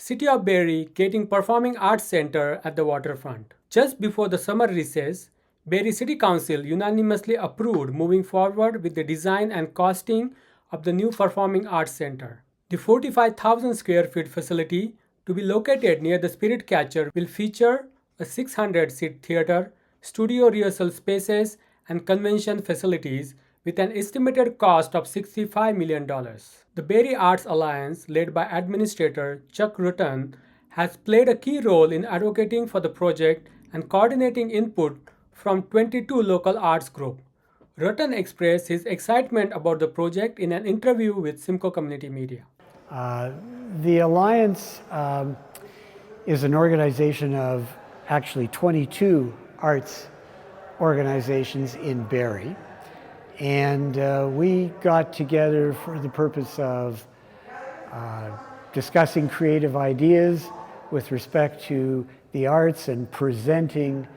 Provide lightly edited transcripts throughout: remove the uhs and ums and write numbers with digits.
City of Barrie getting Performing Arts Center at the Waterfront. Just before the summer recess, Barrie City Council unanimously approved moving forward with the design and costing of the new Performing Arts Center. The 45,000 square feet facility to be located near the Spirit Catcher will feature a 600-seat theater, studio rehearsal spaces, and convention facilities with an estimated cost of $65 million. The Barrie Arts Alliance, led by Administrator Chuck Ruttan, has played a key role in advocating for the project and coordinating input from 22 local arts groups. Ruttan expressed his excitement about the project in an interview with Simcoe Community Media. The Alliance is an organization of actually 22 arts organizations in Barrie. And we got together for the purpose of discussing creative ideas with respect to the arts and presenting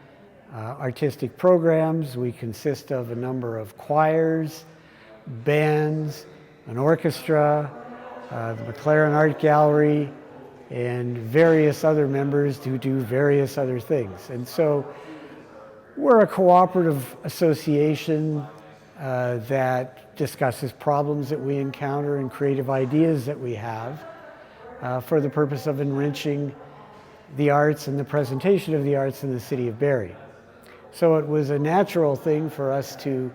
artistic programs. We consist of a number of choirs, bands, an orchestra, the MacLaren Art Gallery, and various other members who do various other things. And so we're a cooperative association that discusses problems that we encounter and creative ideas that we have for the purpose of enriching the arts and the presentation of the arts in the city of Barrie. So it was a natural thing for us to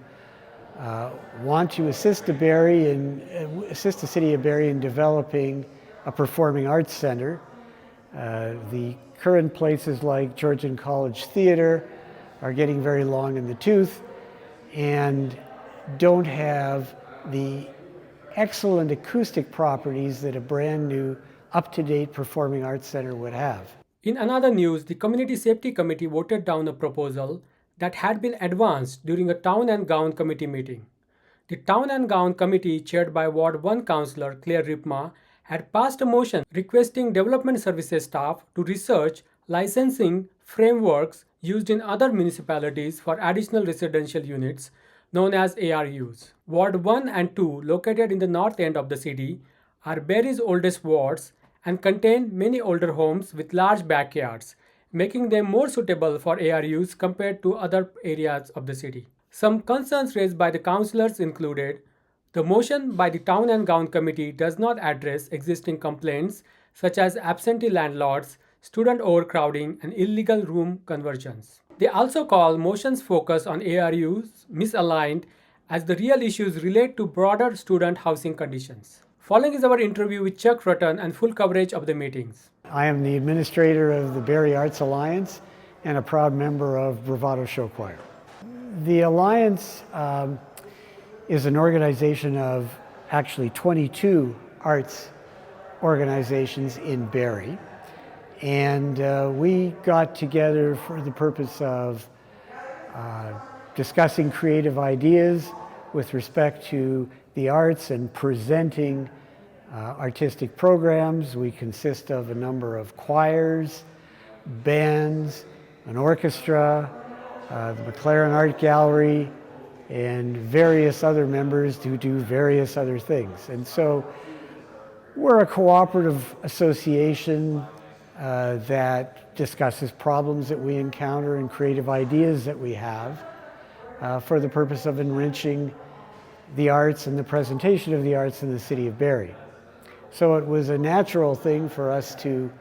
want to assist the city of Barrie in developing a performing arts center. The current places like Georgian College Theatre are getting very long in the tooth and don't have the excellent acoustic properties that a brand new, up-to-date performing arts center would have. In another news, the Community Safety Committee voted down a proposal that had been advanced during a Town and Gown Committee meeting. The Town and Gown Committee, chaired by Ward 1 Councillor Claire Ripma, had passed a motion requesting development services staff to research licensing frameworks used in other municipalities for additional residential units known as ARUs. Ward 1 and 2, located in the north end of the city, are Barrie's oldest wards and contain many older homes with large backyards, making them more suitable for ARUs compared to other areas of the city. Some concerns raised by the councillors included: the motion by the Town and Gown Committee does not address existing complaints such as absentee landlords, student overcrowding, and illegal room conversions. They also call motions focus on ARUs misaligned as the real issues relate to broader student housing conditions. Following is our interview with Chuck Ruttan and full coverage of the meetings. I am the administrator of the Barrie Arts Alliance and a proud member of Bravado Show Choir. The Alliance is an organization of actually 22 arts organizations in Barrie. And we got together for the purpose of discussing creative ideas with respect to the arts and presenting artistic programs. We consist of a number of choirs, bands, an orchestra, the MacLaren Art Gallery, and various other members who do various other things. And so we're a cooperative association that discusses problems that we encounter and creative ideas that we have for the purpose of enriching the arts and the presentation of the arts in the city of Barrie. So it was a natural thing for us to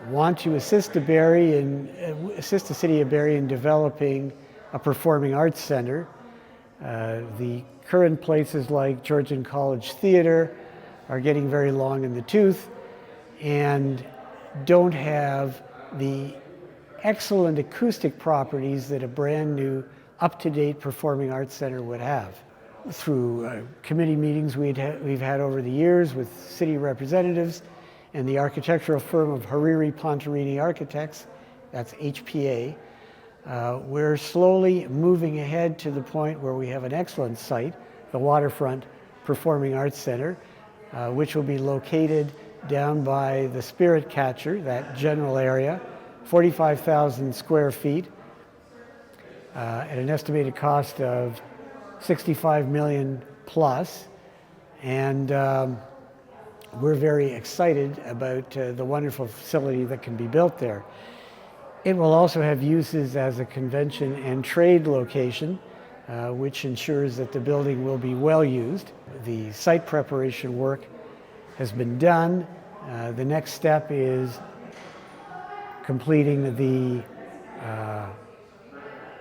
want to assist the city of Barrie in developing a performing arts center. The current places like Georgian College Theatre are getting very long in the tooth and don't have the excellent acoustic properties that a brand new, up-to-date performing arts center would have. Through committee meetings we've had over the years with city representatives and the architectural firm of Hariri Pontarini Architects, that's HPA, we're slowly moving ahead to the point where we have an excellent site, the Waterfront Performing Arts Center, which will be located down by the Spirit Catcher, that general area, 45,000 square feet, at an estimated cost of $65 million plus. And we're very excited about the wonderful facility that can be built there. It will also have uses as a convention and trade location, which ensures that the building will be well used. The site preparation work has been done. The next step is completing the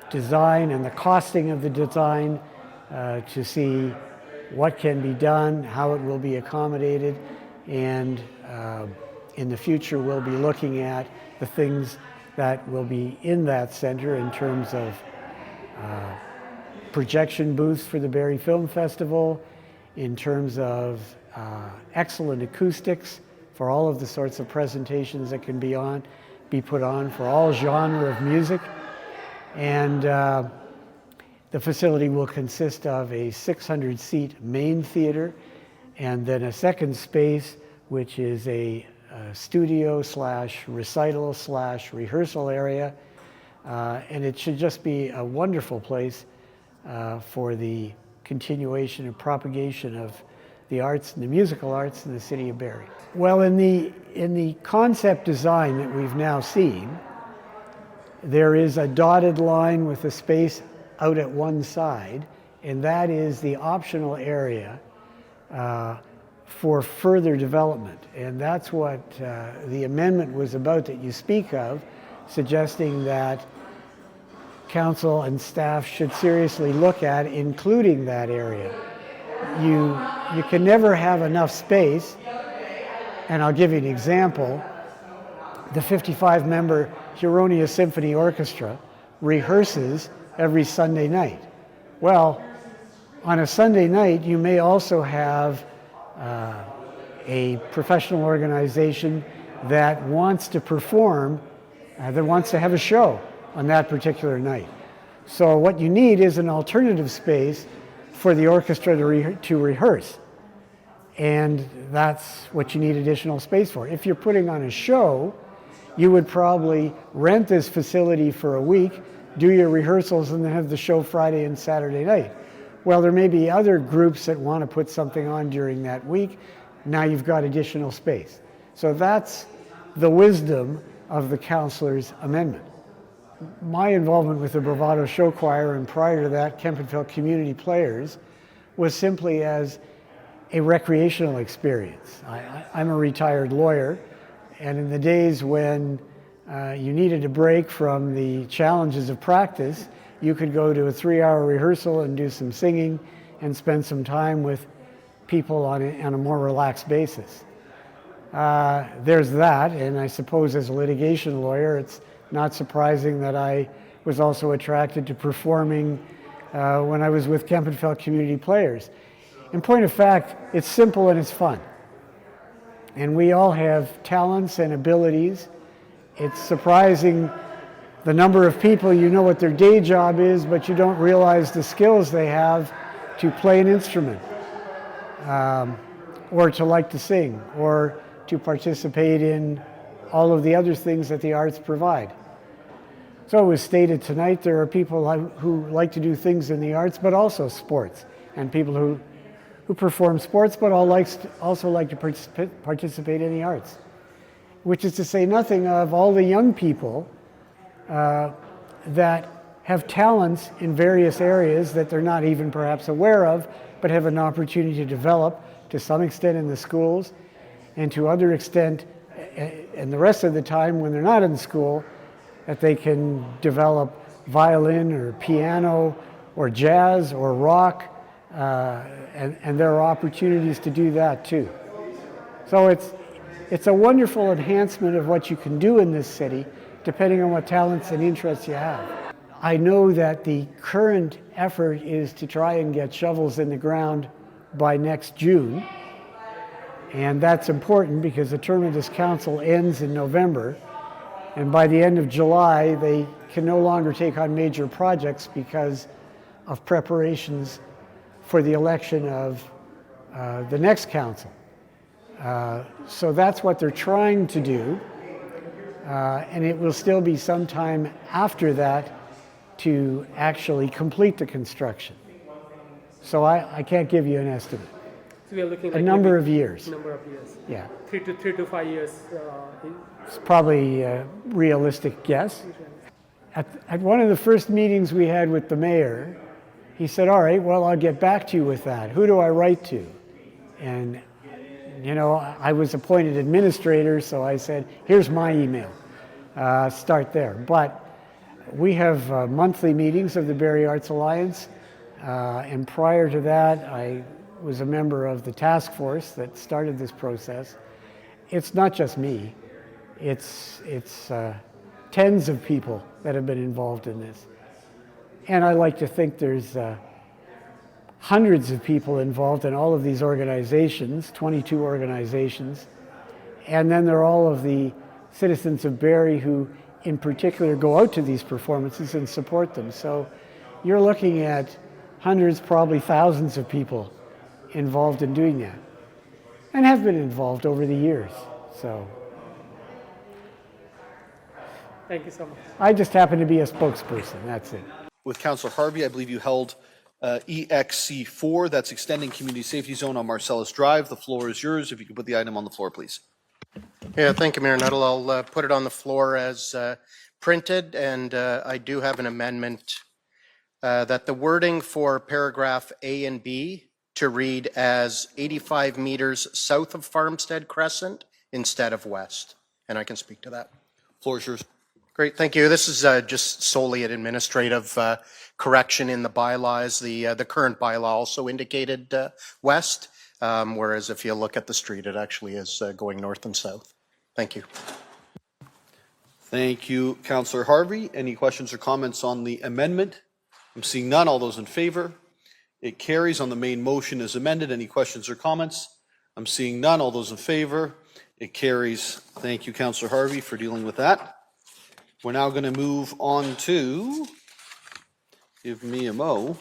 design and the costing of the design to see what can be done, how it will be accommodated, and in the future we'll be looking at the things that will be in that center in terms of projection booths for the Barrie Film Festival, in terms of excellent acoustics for all of the sorts of presentations that can be put on for all genre of music. And the facility will consist of a 600-seat main theater and then a second space, which is a studio / recital / rehearsal area. And it should just be a wonderful place for the continuation and propagation of the arts and the musical arts in the city of Barrie. Well, in the concept design that we've now seen, there is a dotted line with a space out at one side, and that is the optional area for further development. And that's what the amendment was about that you speak of, suggesting that council and staff should seriously look at including that area. You can never have enough space, and I'll give you an example. The 55-member Huronia Symphony Orchestra rehearses every Sunday night. Well, on a Sunday night, you may also have a professional organization that wants to perform, that wants to have a show on that particular night. So what you need is an alternative space for the orchestra to rehearse. And that's what you need additional space for. If you're putting on a show, you would probably rent this facility for a week, do your rehearsals, and then have the show Friday and Saturday night. Well, there may be other groups that want to put something on during that week. Now you've got additional space. So that's the wisdom of the councillor's amendment. My involvement with the Bravado Show Choir, and prior to that, Kempenfeld Community Players, was simply as a recreational experience. I'm a retired lawyer, and in the days when you needed a break from the challenges of practice, you could go to a 3-hour rehearsal and do some singing and spend some time with people on a more relaxed basis. There's that, and I suppose as a litigation lawyer, it's not surprising that I was also attracted to performing when I was with Kempenfeld Community Players. In point of fact, it's simple and it's fun. And we all have talents and abilities. It's surprising the number of people you know what their day job is, but you don't realize the skills they have to play an instrument, or to like to sing, or to participate in all of the other things that the arts provide. So it was stated tonight, there are people who like to do things in the arts, but also sports, and people who perform sports, but also like to participate in the arts, which is to say nothing of all the young people that have talents in various areas that they're not even perhaps aware of, but have an opportunity to develop to some extent in the schools, and to other extent, and the rest of the time when they're not in school, that they can develop violin or piano or jazz or rock, and there are opportunities to do that too. So it's a wonderful enhancement of what you can do in this city, depending on what talents and interests you have. I know that the current effort is to try and get shovels in the ground by next June, and that's important because the term of this council ends in November, and by the end of July they can no longer take on major projects because of preparations for the election of the next council. So that's what they're trying to do, and it will still be some time after that to actually complete the construction. So I can't give you an estimate. So we are looking a like number maybe of years. number of years. Yeah, 3 to 5 years. it's probably a realistic guess. At one of the first meetings we had with the mayor, he said, all right, well, I'll get back to you with that. Who do I write to? And, you know, I was appointed administrator, so I said, here's my email. Start there. But we have monthly meetings of the Barrie Arts Alliance, and prior to that, I was a member of the task force that started this process. It's not just me. It's tens of people that have been involved in this. And I like to think there's hundreds of people involved in all of these organizations, 22 organizations. And then there are all of the citizens of Barrie who in particular go out to these performances and support them. So you're looking at hundreds, probably thousands of people involved in doing that and have been involved over the years. So Thank you so much. I just happen to be a spokesperson, that's it. With Councillor Harvey, I believe you held EXC4, that's Extending Community Safety Zone on Marcellus Drive. The floor is yours. If you could put the item on the floor, please. Yeah, thank you, Mayor Nuttall. I'll put it on the floor as printed, and I do have an amendment that the wording for paragraph A and B to read as 85 meters south of Farmstead Crescent instead of west. And I can speak to that. Floor is yours. Great, thank you. This is just solely an administrative correction in the bylaws. The current bylaw also indicated west, whereas if you look at the street, it actually is going north and south. Thank you. Thank you, Councillor Harvey. Any questions or comments on the amendment? I'm seeing none. All those in favor? It carries. On the main motion as amended. Any questions or comments? I'm seeing none. All those in favor? It carries. Thank you, Councillor Harvey, for dealing with that. We're now going to move on to, give me a mo,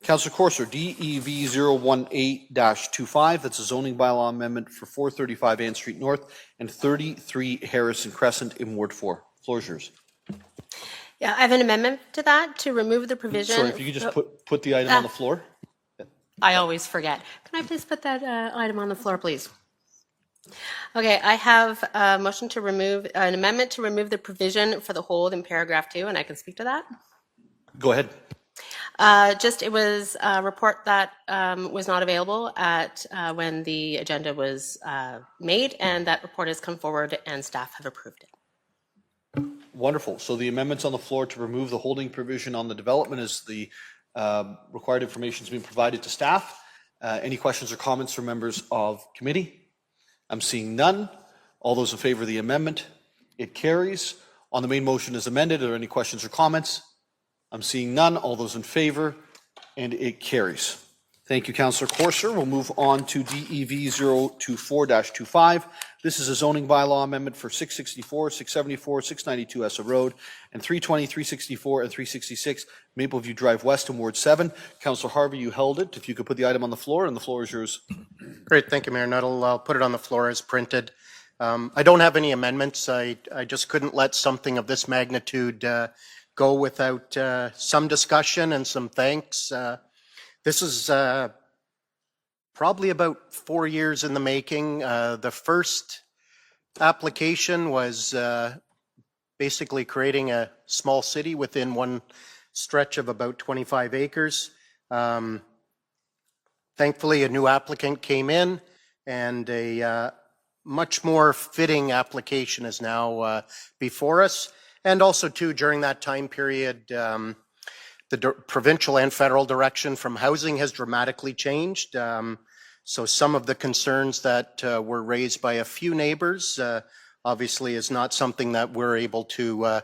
Councillor Corser, DEV 018-25, that's a zoning bylaw amendment for 435 Ann Street North and 33 Harrison Crescent in Ward 4. Floor is yours. Yeah, I have an amendment to that to remove the provision. Sorry, if you could just put the item on the floor. I always forget. Can I please put that item on the floor, please? Okay, I have a motion to remove, an amendment to remove the provision for the hold in paragraph 2, and I can speak to that. Go ahead. It was a report that was not available at when the agenda was made, and that report has come forward and staff have approved it. Wonderful. So the amendment's on the floor to remove the holding provision on the development as the required information has been provided to staff. Any questions or comments from members of committee? I'm seeing none. All those in favor of the amendment? It carries. On the main motion as amended, are there any questions or comments? I'm seeing none. All those in favor? And it carries. Thank you, Councillor Corser. We'll move on to DEV 024-25. This is a zoning bylaw amendment for 664, 674, 692 Essa Road, and 320, 364, and 366 Mapleview Drive West in Ward 7. Councillor Harvey, you held it. If you could put the item on the floor, and the floor is yours. Great, thank you, Mayor Nuttall. I'll put it on the floor as printed. I don't have any amendments. I just couldn't let something of this magnitude go without some discussion and some thanks. This is probably about 4 years in the making. The first application was basically creating a small city within one stretch of about 25 acres. Thankfully, a new applicant came in, and a much more fitting application is now before us. And also, too, during that time period, the provincial and federal direction from housing has dramatically changed. So some of the concerns that were raised by a few neighbors obviously is not something that we're able to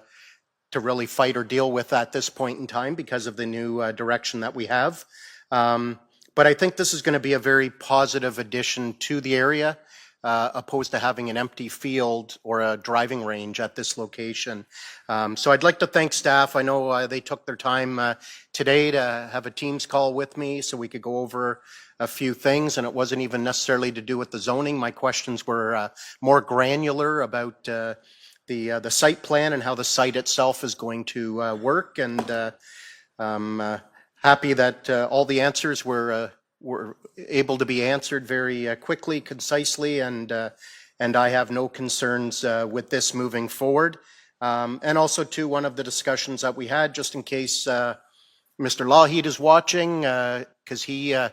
really fight or deal with at this point in time because of the new direction that we have. But I think this is going to be a very positive addition to the area, opposed to having an empty field or a driving range at this location. So I'd like to thank staff. I know they took their time today to have a Teams call with me so we could go over a few things, and it wasn't even necessarily to do with the zoning. My questions were more granular about the site plan and how the site itself is going to work, and I'm happy that all the answers were were able to be answered very quickly, concisely, and I have no concerns with this moving forward. And also, too, one of the discussions that we had, just in case Mr. Lougheed is watching, because he, I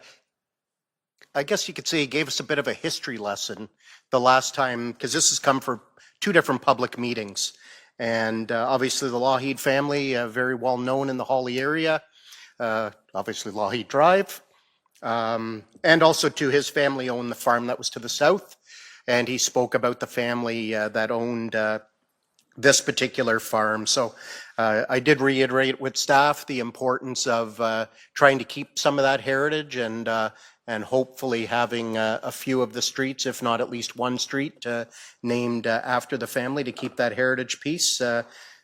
guess you could say, he gave us a bit of a history lesson the last time, because this has come for 2 different public meetings. And obviously the Lougheed family, very well known in the Hawley area, obviously Lougheed Drive. And also too, his family owned the farm that was to the south. And he spoke about the family that owned this particular farm. So I did reiterate with staff the importance of trying to keep some of that heritage and hopefully having a few of the streets, if not at least one street, named after the family to keep that heritage piece.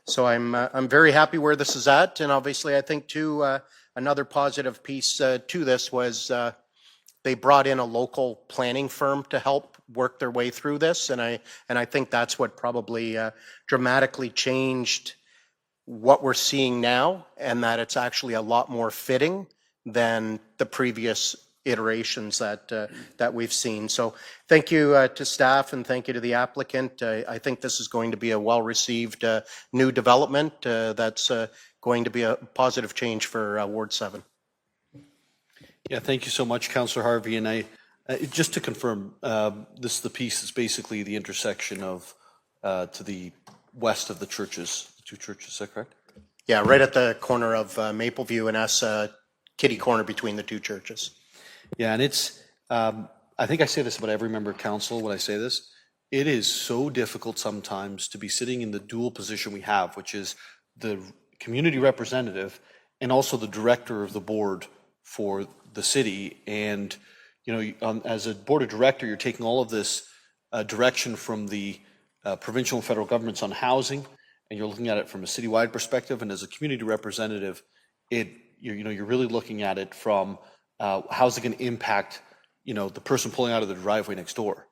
So I'm very happy where this is at, and obviously I think too another positive piece to this was they brought in a local planning firm to help work their way through this, and I think that's what probably dramatically changed what we're seeing now, and that it's actually a lot more fitting than the previous iterations that we've seen. So thank you to staff and thank you to the applicant. I think this is going to be a well-received new development that's going to be a positive change for Ward 7. Yeah, thank you so much, Councillor Harvey. And I just to confirm, this is the piece that's basically the intersection of to the west of the churches, the 2 churches, is that correct? Yeah, right at the corner of Mapleview and S, kitty corner between the 2 churches. Yeah, and it's, I think I say this about every member of council when I say this, it is so difficult sometimes to be sitting in the dual position we have, which is the community representative and also the director of the board for the city. And, you know, as a board of director, you're taking all of this direction from the provincial and federal governments on housing, and you're looking at it from a citywide perspective. And as a community representative, you're really looking at it from how's it going to impact, you know, the person pulling out of the driveway next door.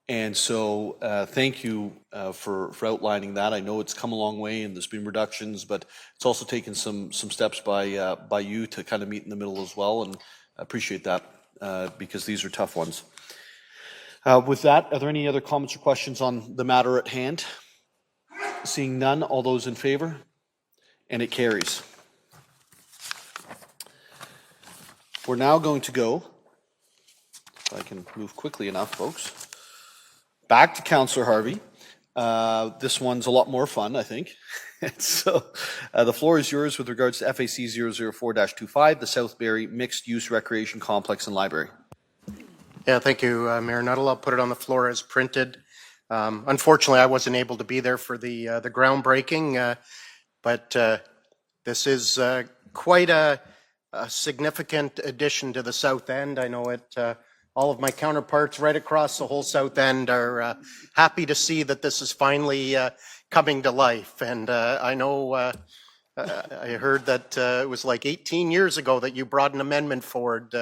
And so thank you for outlining that. I know it's come a long way and there's been reductions, but it's also taken some steps by you to kind of meet in the middle as well, and I appreciate that because these are tough ones. With that, are there any other comments or questions on the matter at hand? Seeing none, all those in favor? And it carries. We're now going to go, if I can move quickly enough, folks, back to Councillor Harvey. This one's a lot more fun, I think. So the floor is yours with regards to FAC 004-25, the South Barrie Mixed Use Recreation Complex and Library. Yeah, thank you, Mayor Nuttall. I'll put it on the floor as printed. Unfortunately, I wasn't able to be there for the groundbreaking, but this is quite a significant addition to the South End. I know it. All of my counterparts right across the whole South End are happy to see that this is finally coming to life. And I know I heard that it was like 18 years ago that you brought an amendment forward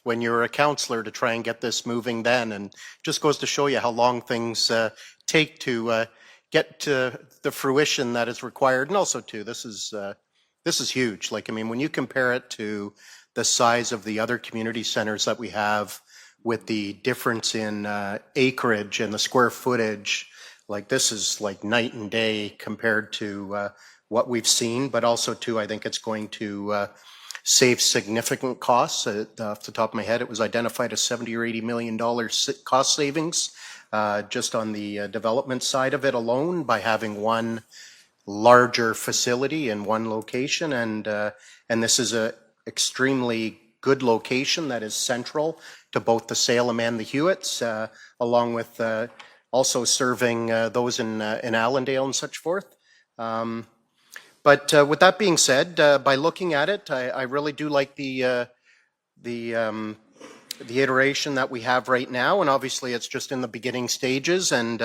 when you were a councillor to try and get this moving then. And just goes to show you how long things take to get to the fruition that is required. And also, too, this is huge. Like, I mean, when you compare it to the size of the other community centers that we have, with the difference in acreage and the square footage, like this is like night and day compared to what we've seen, but also too, I think it's going to save significant costs. Off the top of my head, it was identified as $70 or $80 million cost savings just on the development side of it alone by having one larger facility in one location. And this is a extremely good location that is central to both the Salem and the Hewitts, along with also serving those in Allendale and such forth. But with that being said, by looking at it, I really do like the iteration that we have right now, and obviously it's just in the beginning stages, and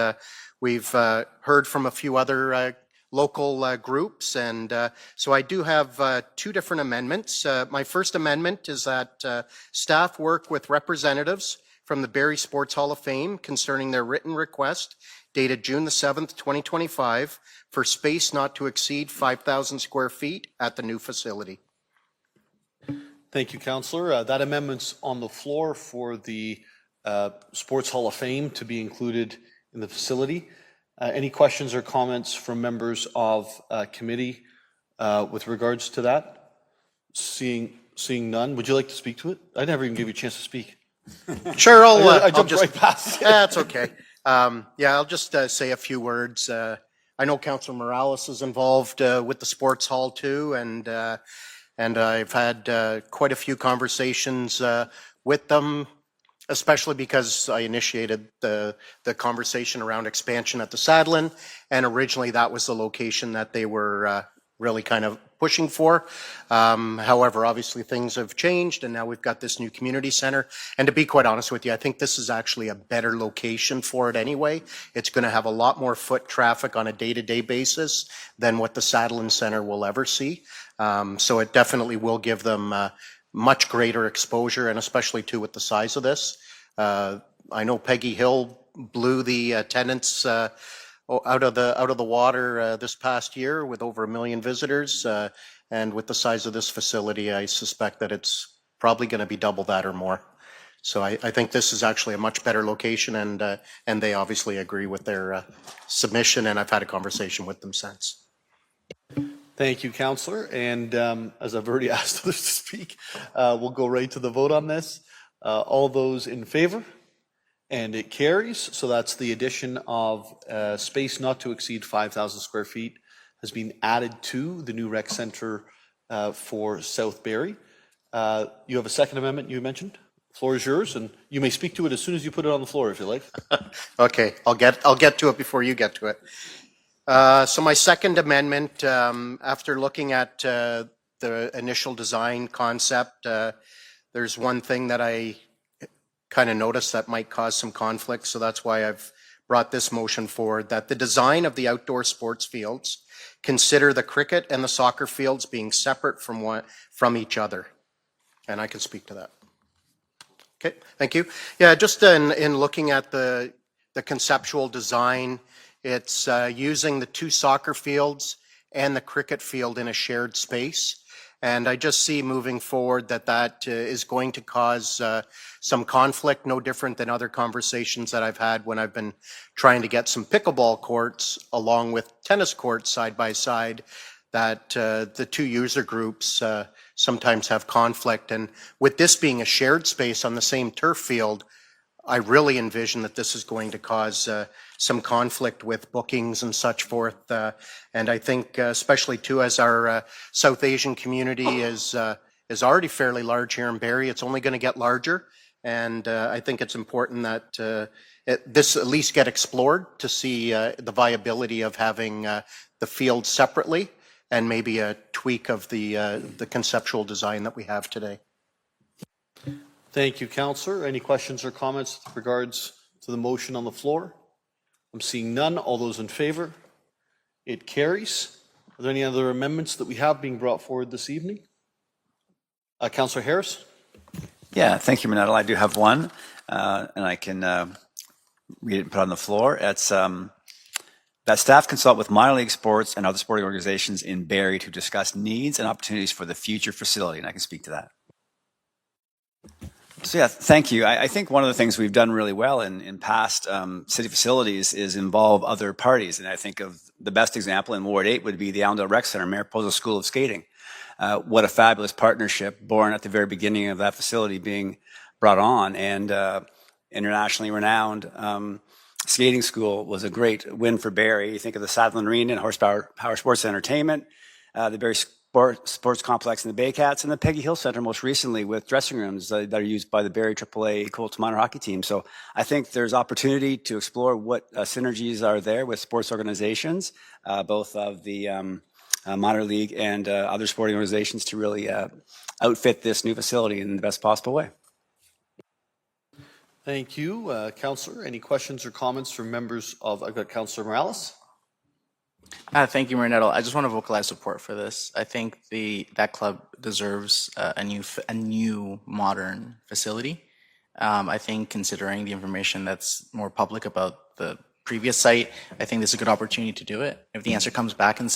we've heard from a few other local groups, and so I do have 2 different amendments. My first amendment is that staff work with representatives from the Barrie Sports Hall of Fame concerning their written request dated June the 7th, 2025 for space not to exceed 5,000 square feet at the new facility. Thank you, Councillor. That amendment's on the floor for the Sports Hall of Fame to be included in the facility. Any questions or comments from members of committee with regards to that? Seeing none, would you like to speak to it? I never even gave you a chance to speak. Sure, I jumped right past it. That's okay. I'll just say a few words. I know Councillor Morales is involved with the sports hall too, and I've had quite a few conversations with them, especially because I initiated the conversation around expansion at the Sadlin, and originally that was the location that they were really kind of pushing for. However, obviously things have changed, and now we've got this new community center. And to be quite honest with you, I think this is actually a better location for it anyway. It's going to have a lot more foot traffic on a day-to-day basis than what the Sadlin Center will ever see. So it definitely will give them much greater exposure, and especially too with the size of this. I know Peggy Hill blew the attendance out of the water this past year with over 1 million visitors, and with the size of this facility, I suspect that it's probably going to be double that or more. So I think this is actually a much better location, and they obviously agree with their submission, and I've had a conversation with them since. Thank you, Councillor. And as I've already asked others to speak, we'll go right to the vote on this. All those in favor? And it carries. So that's the addition of space not to exceed 5,000 square feet has been added to the new rec center for South Barrie. You have a second amendment you mentioned. The floor is yours, and you may speak to it as soon as you put it on the floor, if you like. Okay, I'll get to it before you get to it. So my second amendment, after looking at the initial design concept, there's one thing that I kind of noticed that might cause some conflict, so that's why I've brought this motion forward, that the design of the outdoor sports fields consider the cricket and the soccer fields being separate from each other. And I can speak to that. Okay, thank you. Yeah, just in looking at the conceptual design, it's using the 2 soccer fields and the cricket field in a shared space. And I just see moving forward that is going to cause some conflict, no different than other conversations that I've had when I've been trying to get some pickleball courts along with tennis courts side by side, that the 2 user groups sometimes have conflict. And with this being a shared space on the same turf field, I really envision that this is going to cause some conflict with bookings and such forth. And I think especially too, as our South Asian community is already fairly large here in Barrie, it's only going to get larger. And I think it's important that this at least get explored to see the viability of having the field separately, and maybe a tweak of the conceptual design that we have today. Thank you, Councillor. Any questions or comments with regards to the motion on the floor? I'm seeing none. All those in favor? It carries. Are there any other amendments that we have being brought forward this evening? Councillor Harris? Yeah, thank you, Manetto. I do have one, and I can read it and put it on the floor. It's that staff consult with minor league sports and other sporting organizations in Barrie to discuss needs and opportunities for the future facility, and I can speak to that. So yeah, thank you. I think one of the things we've done really well in past city facilities is involve other parties. And I think of the best example in Ward 8 would be the Allendale Rec Center, Mariposa School of Skating. What a fabulous partnership born at the very beginning of that facility being brought on. And internationally renowned skating school was a great win for Barrie. You think of the Sadlin Arena and Horsepower Sports Entertainment, the Barrie Sports Complex and the Baycats, and the Peggy Hill Center most recently with dressing rooms that are used by the Barrie AAA Colts minor hockey team. So I think there's opportunity to explore what synergies are there with sports organizations, both of the minor league and other sporting organizations, to really outfit this new facility in the best possible way. Thank you, Councillor. Any questions or comments from members of, I've got Councillor Morales. Thank you, Manetto. I just want to vocalize support for this. I think that club deserves a new modern facility. I think considering the information that's more public about the previous site, I think this is a good opportunity to do it. If the answer comes back and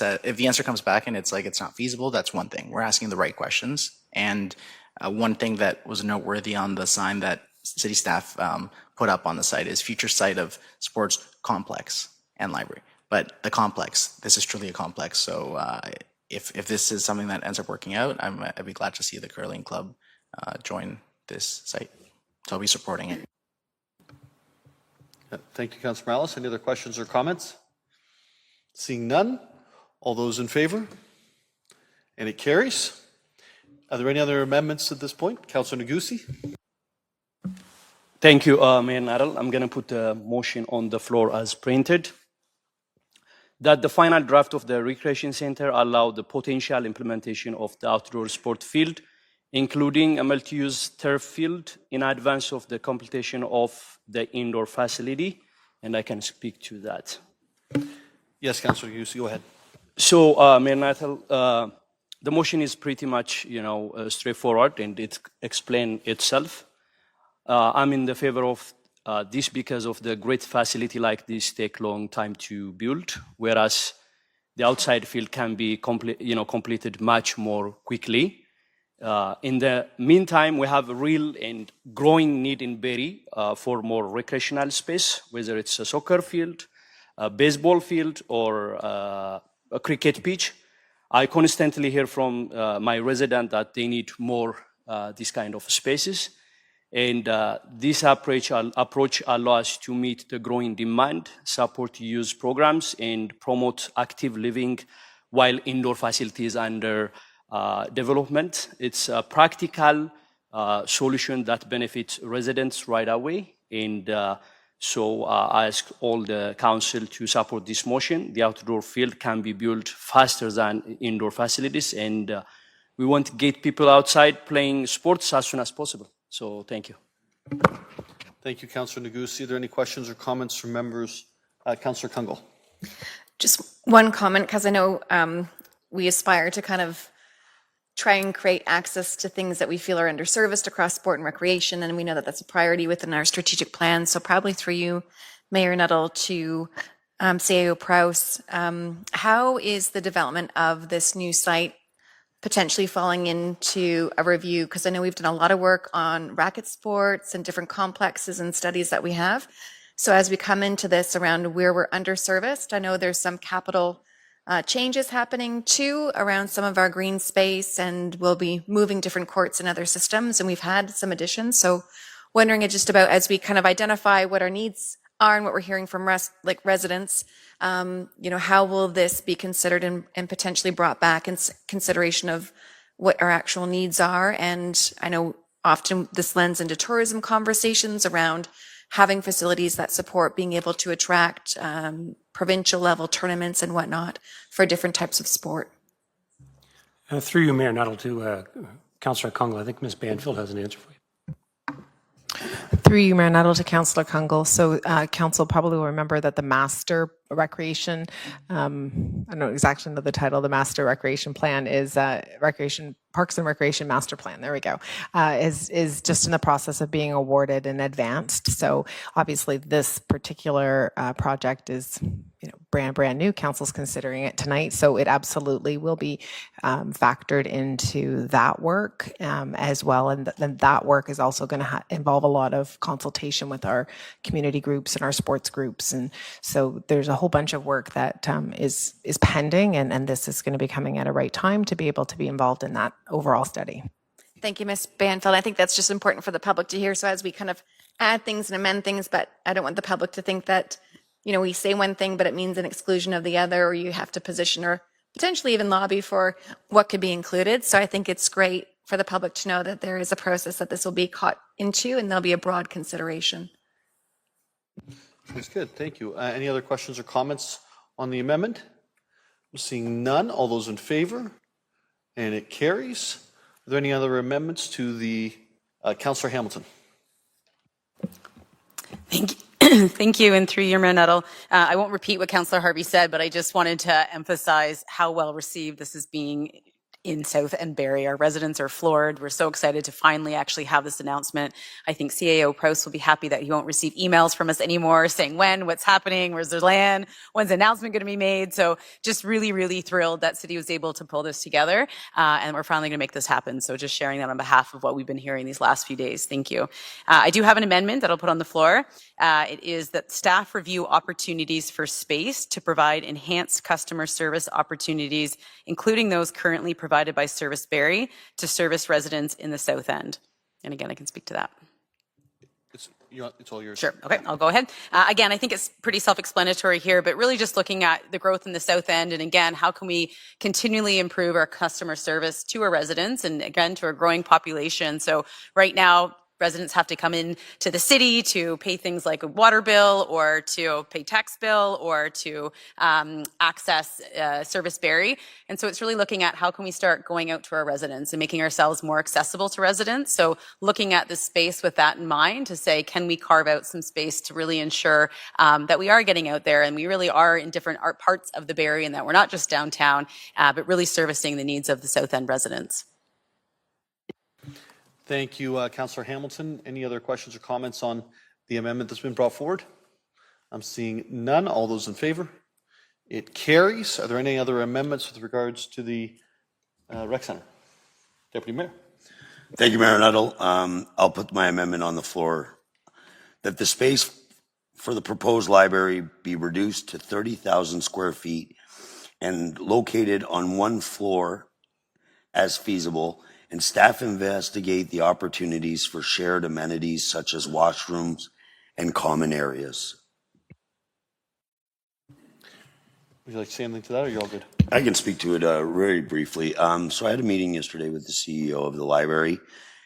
it's like it's not feasible, that's one thing. We're asking the right questions, and One thing that was noteworthy on the sign that city staff put up on the site is future site of sports complex and library. But the complex, this is truly a complex. So if this is something that ends up working out, I'd be glad to see the curling club join this site. So I'll be supporting it. Thank you, Councillor Morales. Any other questions or comments? Seeing none, all those in favor? And it carries. Are there any other amendments at this point? Councillor Negussi. Thank you, Mayor Narell. I'm going to put a motion on the floor as printed. That the final draft of the recreation center allow the potential implementation of the outdoor sport field, including a multi-use turf field, in advance of the completion of the indoor facility, and I can speak to that. Yes, Councillor Negussi, go ahead. So, Mayor Narell, the motion is pretty much, straightforward, and it explains itself. I'm in the favor of this because of the great facility like this take long time to build, whereas the outside field can be completed much more quickly. In the meantime, we have a real and growing need in Barrie for more recreational space, whether it's a soccer field, a baseball field, or a cricket pitch. I constantly hear from my residents that they need more this kind of spaces. And this approach allows us to meet the growing demand, support youth programs, and promote active living while indoor facilities under development. It's a practical solution that benefits residents right away. And so I ask all the council to support this motion. The outdoor field can be built faster than indoor facilities, and we want to get people outside playing sports as soon as possible. So thank you. Thank you, Councillor Negussi. Are there any questions or comments from members? Councillor Kungl. Just one comment, because I know we aspire to kind of try and create access to things that we feel are underserviced across sport and recreation, and we know that that's a priority within our strategic plan. So probably through you, Mayor Nuttall, to CAO Prowse, how is the development of this new site potentially falling into a review? Because I know we've done a lot of work on racket sports and different complexes and studies that we have. So as we come into this around where we're underserviced, I know there's some capital changes happening too around some of our green space, and we'll be moving different courts and other systems, and we've had some additions. So wondering just about, as we kind of identify what our needs are and what we're hearing from residents, how will this be considered and potentially brought back in consideration of what our actual needs are? And I know often this lends into tourism conversations around having facilities that support being able to attract provincial level tournaments and whatnot for different types of sport. Through you, Mayor Nuttall, to Councillor Kungl. I think Ms. Banfield has an answer for you. Through you, Mayor Nuttall, to Councillor Kungl. So Council probably will remember that the Master Recreation, I don't know exactly the title, the Master Recreation Plan is Parks and Recreation Master Plan, there we go, is just in the process of being awarded and advanced. So obviously this particular project is brand new. Council's considering it tonight, so it absolutely will be factored into that work as well. And then that work is also going to involve a lot of consultation with our community groups and our sports groups. And so there's a whole bunch of work that is pending, and this is going to be coming at a right time to be able to be involved in that overall study. Thank you, Ms. Banfield. I think that's just important for the public to hear. So as we kind of add things and amend things, but I don't want the public to think that we say one thing, but it means an exclusion of the other, or you have to position or potentially even lobby for what could be included. So I think it's great for the public to know that there is a process that this will be caught into, and there'll be a broad consideration. That's good. Thank you. Any other questions or comments on the amendment? I'm seeing none. All those in favor? And it carries. Are there any other amendments to the Councillor Hamilton? Thank you. Thank you, and through your Mayor Nuttall. I won't repeat what Councillor Harvey said, but I just wanted to emphasize how well received this is being in South and Barrie. Our residents are floored. We're so excited to finally actually have this announcement. I think CAO Proust will be happy that he won't receive emails from us anymore saying when, what's happening, where's their land, when's the announcement going to be made. So just really, really thrilled that City was able to pull this together, and we're finally going to make this happen. So just sharing that on behalf of what we've been hearing these last few days. Thank you. I do have an amendment that I'll put on the floor. It is that staff review opportunities for space to provide enhanced customer service opportunities, including those currently provided by Service Barrie to service residents in the South End. And again, I can speak to that. It's all yours. Sure. Okay, I'll go ahead. Again, I think it's pretty self-explanatory here, but really just looking at the growth in the South End, and again, how can we continually improve our customer service to our residents and again to our growing population. So right now, residents have to come in to the city to pay things like a water bill or to pay tax bill or to access Service Barrie. And so it's really looking at how can we start going out to our residents and making ourselves more accessible to residents. So looking at the space with that in mind to say, can we carve out some space to really ensure that we are getting out there and we really are in different parts of the Barrie and that we're not just downtown, but really servicing the needs of the South End residents. Thank you, Councillor Hamilton. Any other questions or comments on the amendment that's been brought forward? I'm seeing none. All those in favour? It carries. Are there any other amendments with regards to the rec centre? Deputy Mayor. Thank you, Mayor Nuttall. I'll put my amendment on the floor that the space for the proposed library be reduced to 30,000 square feet and located on one floor as feasible, and staff investigate the opportunities for shared amenities such as washrooms and common areas. Would you like to say anything to that, or are you all good? I can speak to it very briefly. So I had a meeting yesterday with the CEO of the library,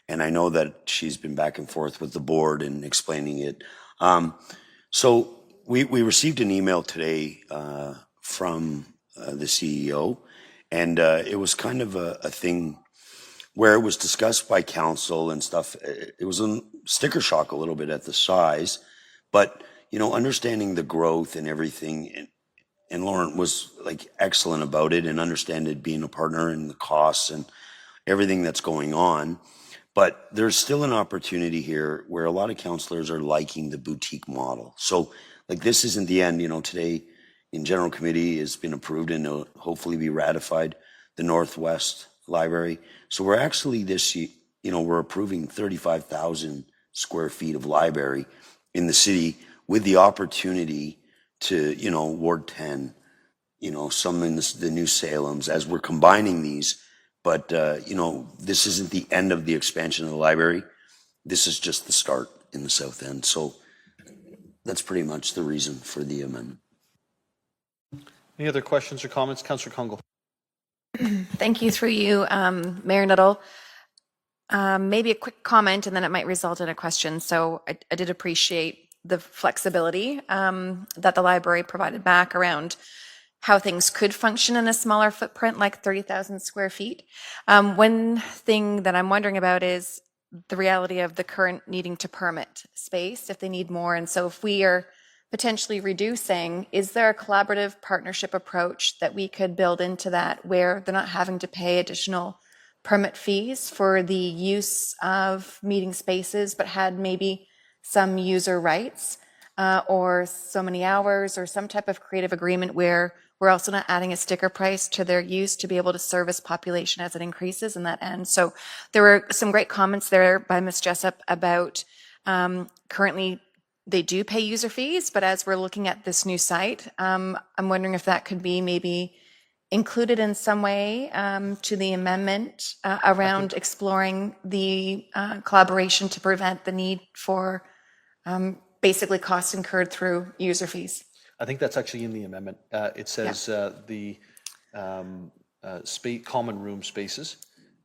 and I know that she's been back and forth with the board and explaining it. So we received an email today from the CEO, and it was kind of a thing where it was discussed by council and stuff. It was a sticker shock a little bit at the size, but understanding the growth and everything, and Lauren was like excellent about it and understanding being a partner and the costs and everything that's going on. But there's still an opportunity here where a lot of councillors are liking the boutique model. So like this isn't the end, today in general committee has been approved and it'll hopefully be ratified, the Northwest Library. So we're actually we're approving 35,000 square feet of library in the city with the opportunity to, Ward 10, some in the New Salems as we're combining these. But, this isn't the end of the expansion of the library. This is just the start in the South End. So that's pretty much the reason for the amendment. Any other questions or comments? Councillor Kungle. Thank you, through you, Mayor Nuttall. Maybe a quick comment and then it might result in a question. So I did appreciate the flexibility that the library provided back around how things could function in a smaller footprint like 30,000 square feet. One thing that I'm wondering about is the reality of the current needing to permit space if they need more. And so if we are potentially reducing, is there a collaborative partnership approach that we could build into that where they're not having to pay additional permit fees for the use of meeting spaces, but had maybe some user rights or so many hours or some type of creative agreement where we're also not adding a sticker price to their use to be able to service population as it increases in that end. So there were some great comments there by Ms. Jessup about currently they do pay user fees, but as we're looking at this new site, I'm wondering if that could be maybe included in some way to the amendment around exploring the collaboration to prevent the need for basically costs incurred through user fees. I think that's actually in the amendment. It says the common room spaces.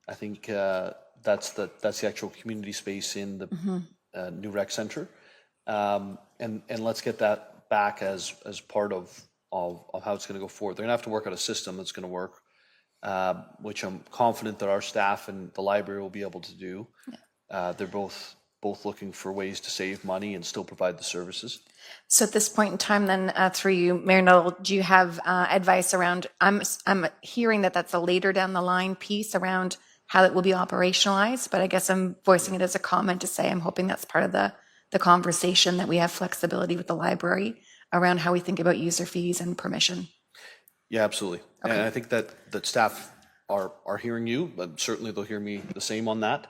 I think that's the actual community space in the new rec centre. And let's get that back as part of how it's going to go forward. They're going to have to work out a system that's going to work, which I'm confident that our staff and the library will be able to do. They're both both looking for ways to save money and still provide the services. So at this point in time, then, through you, Mayor Nuttall, do you have advice around, I'm hearing that that's a later down the line piece around how it will be operationalized, but I guess I'm voicing it as a comment to say I'm hoping that's part of the conversation, that we have flexibility with the library around how we think about user fees and permission. Yeah, absolutely. Okay. And I think that staff are hearing you, but certainly they'll hear me the same on that.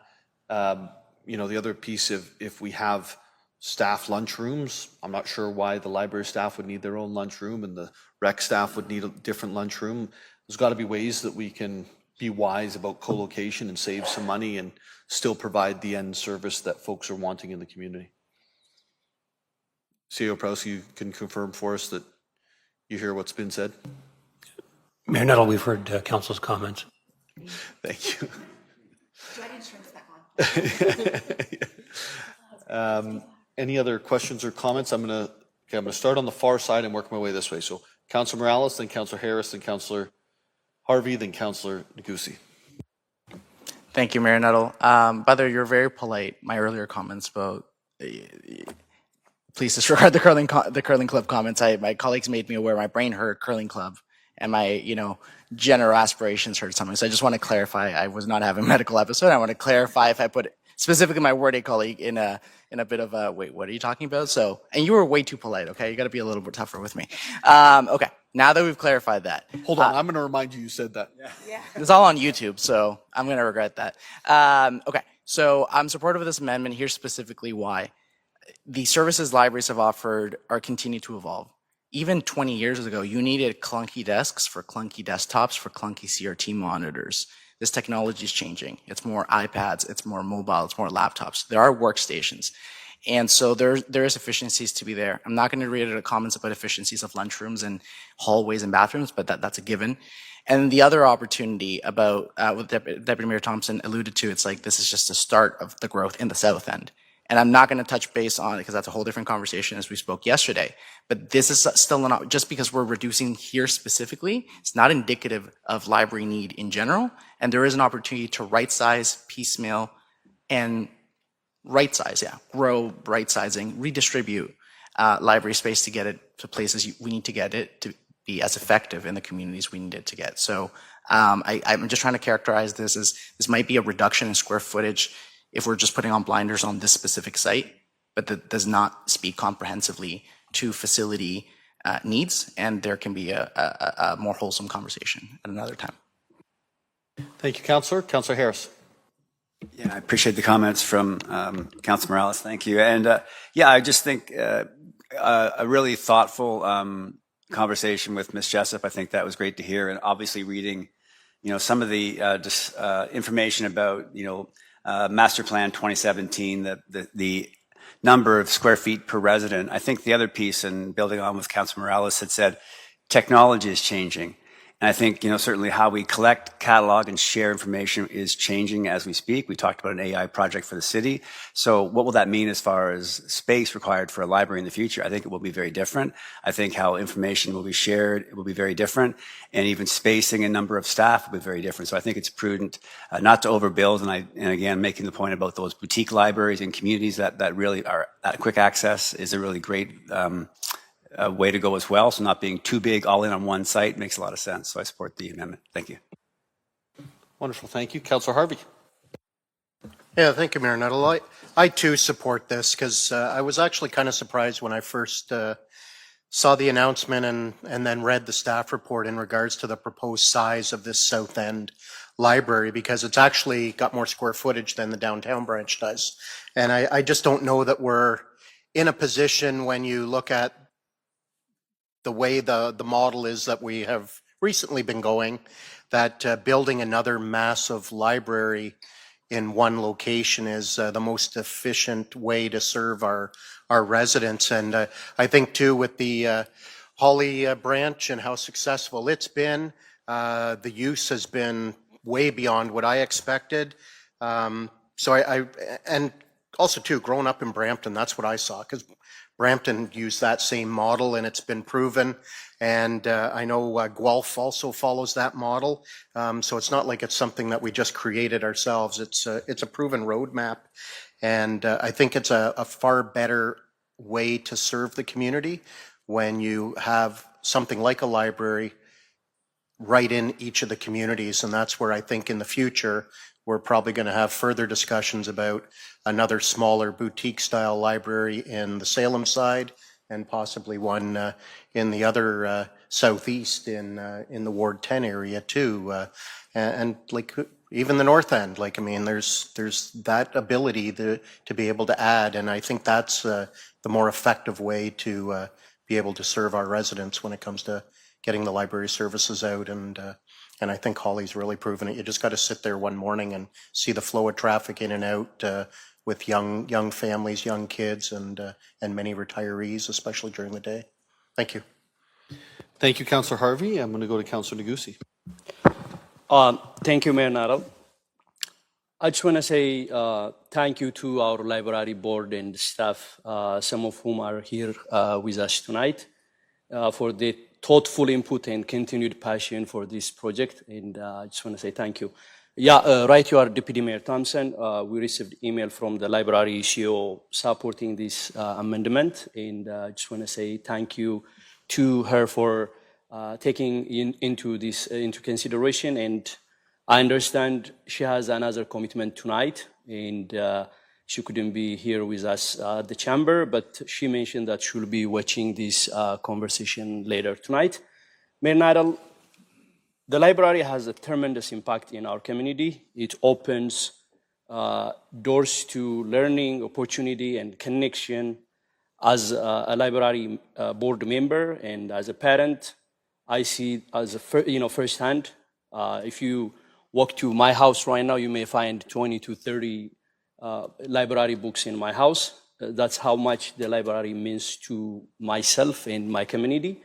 You know, the other piece, if we have staff lunchrooms, I'm not sure why the library staff would need their own lunchroom and the rec staff would need a different lunchroom. There's got to be ways that we can be wise about co-location and save some money and still provide the end service that folks are wanting in the community. CEO Prowse, you can confirm for us that you hear what's been said? Mayor Nuttall, we've heard council's comments. Thank you. Do I need to turn this back on? Any other questions or comments? I'm going to start on the far side and work my way this way. So Councillor Morales, then Councillor Harris, then Councillor Harvey, then Councillor Negussi. Thank you, Mayor Nuttall. By the way, you're very polite. My earlier comments about please disregard the curling club comments. My colleagues made me aware my brain heard curling club, and my general aspirations heard something. So I just want to clarify. I was not having a medical episode. I want to clarify if I put specifically my word colleague in a bit of a wait. What are you talking about? So, and you were way too polite. Okay, you got to be a little bit tougher with me. Okay, now that we've clarified that, hold on. I'm going to remind you said that. Yeah. It's all on YouTube, so I'm going to regret that. Okay, so I'm supportive of this amendment. Here's specifically why. The services libraries have offered are continue to evolve. Even 20 years ago, you needed clunky desks for clunky desktops for clunky CRT monitors. This technology is changing. It's more iPads, it's more mobile, it's more laptops. There are workstations. And so there is efficiencies to be there. I'm not going to read the comments about efficiencies of lunchrooms and hallways and bathrooms, but that's a given. And the other opportunity about what Deputy Mayor Thompson alluded to, it's like this is just the start of the growth in the South End. And I'm not going to touch base on it because that's a whole different conversation as we spoke yesterday. But this is still not, just because we're reducing here specifically, it's not indicative of library need in general. And there is an opportunity to right size, piecemeal, and right size, grow, right sizing, redistribute library space to get it to places we need to get it to be as effective in the communities we need it to get. So I'm just trying to characterize this as this might be a reduction in square footage if we're just putting on blinders on this specific site, but that does not speak comprehensively to facility needs, and there can be a more wholesome conversation at another time. Thank you, Councillor. Councillor Harris. Yeah, I appreciate the comments from Councillor Morales. Thank you. And yeah, I just think a really thoughtful conversation with Ms. Jessup. I think that was great to hear, and obviously reading, some of the information about, Master Plan 2017, the number of square feet per resident. I think the other piece, and building on what Councillor Morales had said, technology is changing. And I think, certainly how we collect, catalog, and share information is changing as we speak. We talked about an AI project for the city. So what will that mean as far as space required for a library in the future? I think it will be very different. I think how information will be shared, it will be very different. And even spacing and number of staff will be very different. So I think it's prudent not to overbuild. And again, making the point about those boutique libraries and communities that really are at quick access is a really great way to go as well. So not being too big, all in on one site makes a lot of sense. So I support the amendment. Thank you. Wonderful. Thank you. Councillor Harvey. Yeah, thank you, Mayor Nuttall. I too support this because I was actually kind of surprised when I first saw the announcement and then read the staff report in regards to the proposed size of this South End library, because it's actually got more square footage than the downtown branch does. And I just don't know that we're in a position, when you look at the way the model is that we have recently been going, that building another massive library in one location is the most efficient way to serve our residents. And I think too, with the Holly branch and how successful it's been, the use has been way beyond what I expected. So and also too, growing up in Brampton, that's what I saw, because Brampton used that same model, and it's been proven. And I know Guelph also follows that model. So it's not like it's something that we just created ourselves. It's a proven roadmap. And I think it's a far better way to serve the community when you have something like a library right in each of the communities. And that's where I think in the future, we're probably going to have further discussions about another smaller boutique style library in the Salem side and possibly one in the other southeast in the Ward 10 area too. And like even the North End, like, I mean, there's that ability to be able to add. And I think that's the more effective way to be able to serve our residents when it comes to getting the library services out. And I think Holly's really proven it. You just got to sit there one morning and see the flow of traffic in and out with young families, young kids, and many retirees, especially during the day. Thank you. Thank you, Councillor Harvey. I'm going to go to Councillor Negussi. Thank you, Mayor Nadal. I just want to say thank you to our library board and staff, some of whom are here with us tonight, for the thoughtful input and continued passion for this project. And I just want to say thank you. Yeah, right, you are Deputy Mayor Thompson. We received email from the library CEO supporting this amendment. And I just want to say thank you to her for taking into consideration. And I understand she has another commitment tonight, and she couldn't be here with us at the chamber, but she mentioned that she'll be watching this conversation later tonight. Mayor Nadal, the library has a tremendous impact in our community. It opens doors to learning, opportunity, and connection. As a library board member and as a parent, I see as firsthand. If you walk to my house right now, you may find 20 to 30 library books in my house. That's how much the library means to myself and my community.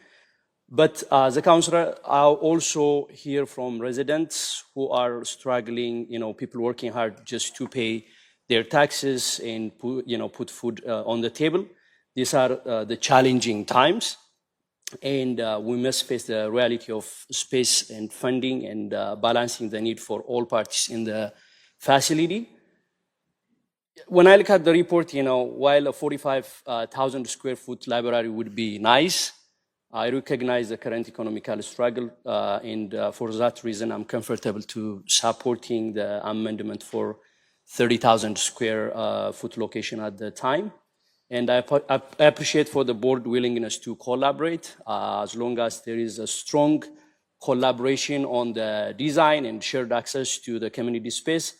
But as a councillor, I also hear from residents who are struggling, people working hard just to pay their taxes and put food on the table. These are the challenging times, and we must face the reality of space and funding and balancing the need for all parties in the facility. When I look at the report, while a 45,000 square foot library would be nice, I recognize the current economical struggle, and for that reason, I'm comfortable to supporting the amendment for 30,000 square foot location at the time. And I appreciate for the board willingness to collaborate as long as there is a strong collaboration on the design and shared access to the community space.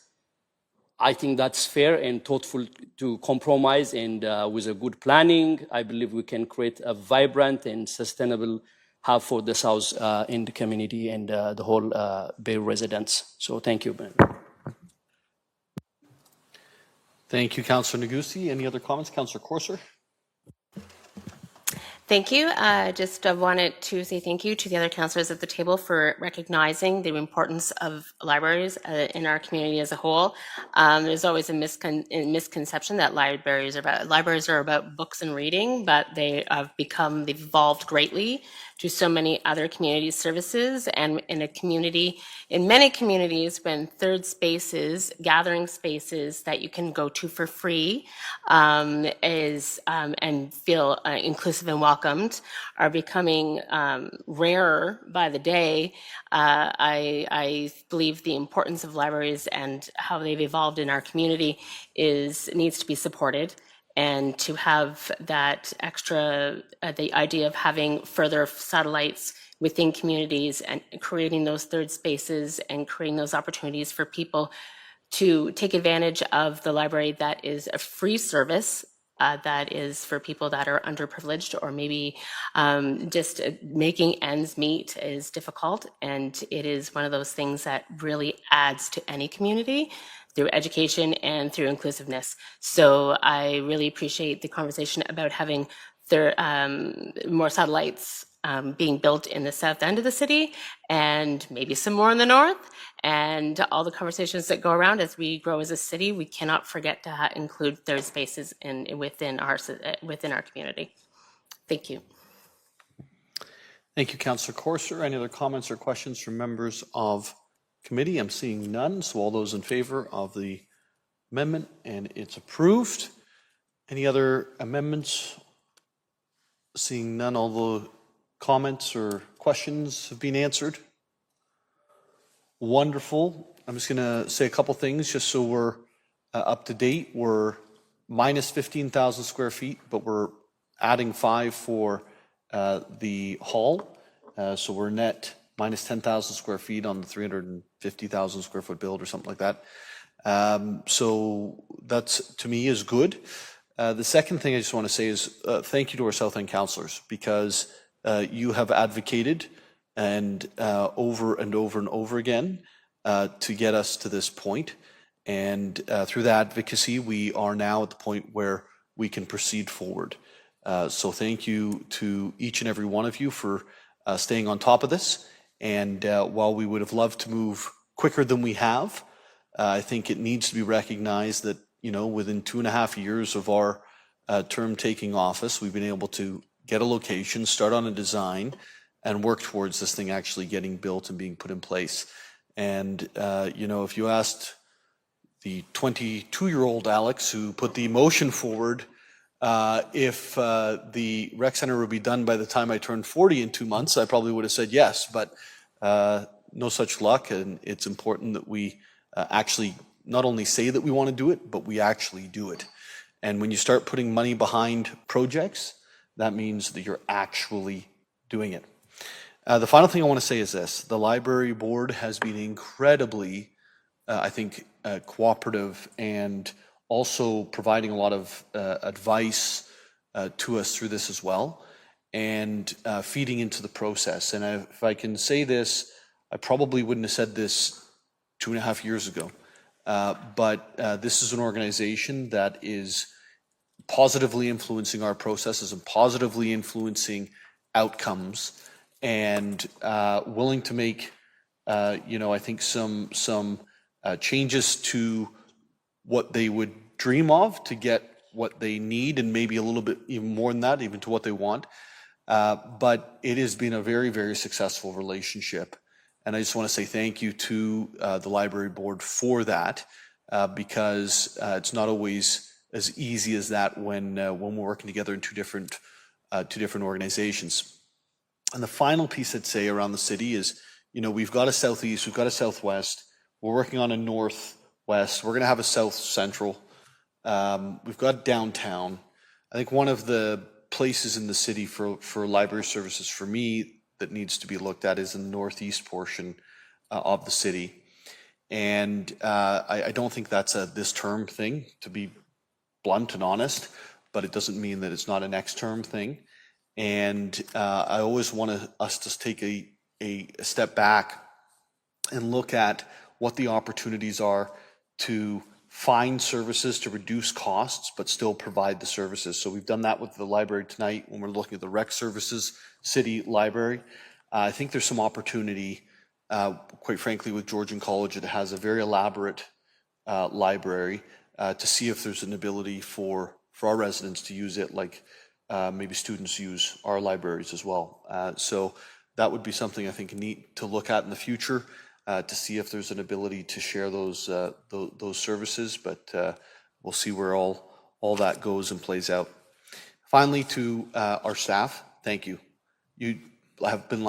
I think that's fair and thoughtful to compromise, and with a good planning, I believe we can create a vibrant and sustainable hub for the South End community and the whole Bay residents. So thank you, Ben. Thank you, Councillor Negussi. Any other comments? Councillor Corser. Thank you. Just wanted to say thank you to the other councillors at the table for recognizing the importance of libraries in our community as a whole. There's always a misconception that libraries are about books and reading, but they've evolved greatly to so many other community services. And in many communities, when third spaces, gathering spaces that you can go to for free and feel inclusive and welcomed are becoming rarer by the day. I believe the importance of libraries and how they've evolved in our community needs to be supported. And to have that extra, the idea of having further satellites within communities and creating those third spaces and creating those opportunities for people to take advantage of the library that is a free service, that is for people that are underprivileged or maybe just making ends meet is difficult. And it is one of those things that really adds to any community through education and through inclusiveness. So I really appreciate the conversation about having more satellites being built in the south end of the city, and maybe some more in the north, and all the conversations that go around as we grow as a city. We cannot forget to include those spaces within our community. Thank you. Thank you, Councillor Corser. Any other comments or questions from members of committee? I'm seeing none, so all those in favor of the amendment, and it's approved. Any other amendments? Seeing none, all the comments or questions have been answered. Wonderful. I'm just going to say a couple things just so we're up to date. We're minus 15,000 square feet, but we're adding 5 for the hall. So we're net minus 10,000 square feet on the 350,000 square foot build or something like that. So that's, to me, is good. The second thing I just want to say is thank you to our South End councillors, because you have advocated and over and over and over again to get us to this point. And through that advocacy, we are now at the point where we can proceed forward. So thank you to each and every one of you for staying on top of this. And while we would have loved to move quicker than we have, I think it needs to be recognized that, you know, within 2.5 years of our term taking office, we've been able to get a location, start on a design, and work towards this thing actually getting built and being put in place. And, you know, if you asked the 22-year-old Alex who put the motion forward if the rec center would be done by the time I turned 40 in 2 months, I probably would have said yes, but no such luck. And it's important that we actually not only say that we want to do it, but we actually do it. And when you start putting money behind projects, that means that you're actually doing it. The final thing I want to say is this. The library board has been incredibly, I think, cooperative and also providing a lot of advice to us through this as well, and feeding into the process. And if I can say this, I probably wouldn't have said this 2.5 years ago, but this is an organization that is positively influencing our processes and positively influencing outcomes, and willing to make, you know, I think some changes to what they would dream of to get what they need, and maybe a little bit even more than that, even to what they want. But it has been a very, very successful relationship. And I just want to say thank you to the library board for that, because it's not always as easy as that when we're working together in two different organizations. And the final piece I'd say around the city is, you know, we've got a southeast, we've got a southwest, we're working on a northwest, we're going to have a south central, we've got downtown. I think one of the places in the city for library services for me that needs to be looked at is in the northeast portion of the city. And I don't think that's a this term thing, to be blunt and honest, but it doesn't mean that it's not a next term thing. And I always want us to take a step back and look at what the opportunities are to find services to reduce costs, but still provide the services. So we've done that with the library tonight when we're looking at the rec services city library. I think there's some opportunity, quite frankly, with Georgian College. It has a very elaborate library to see if there's an ability for our residents to use it, like maybe students use our libraries as well. So that would be something I think neat to look at in the future, to see if there's an ability to share those services, but we'll see where all that goes and plays out. Finally, to our staff, thank you. You have been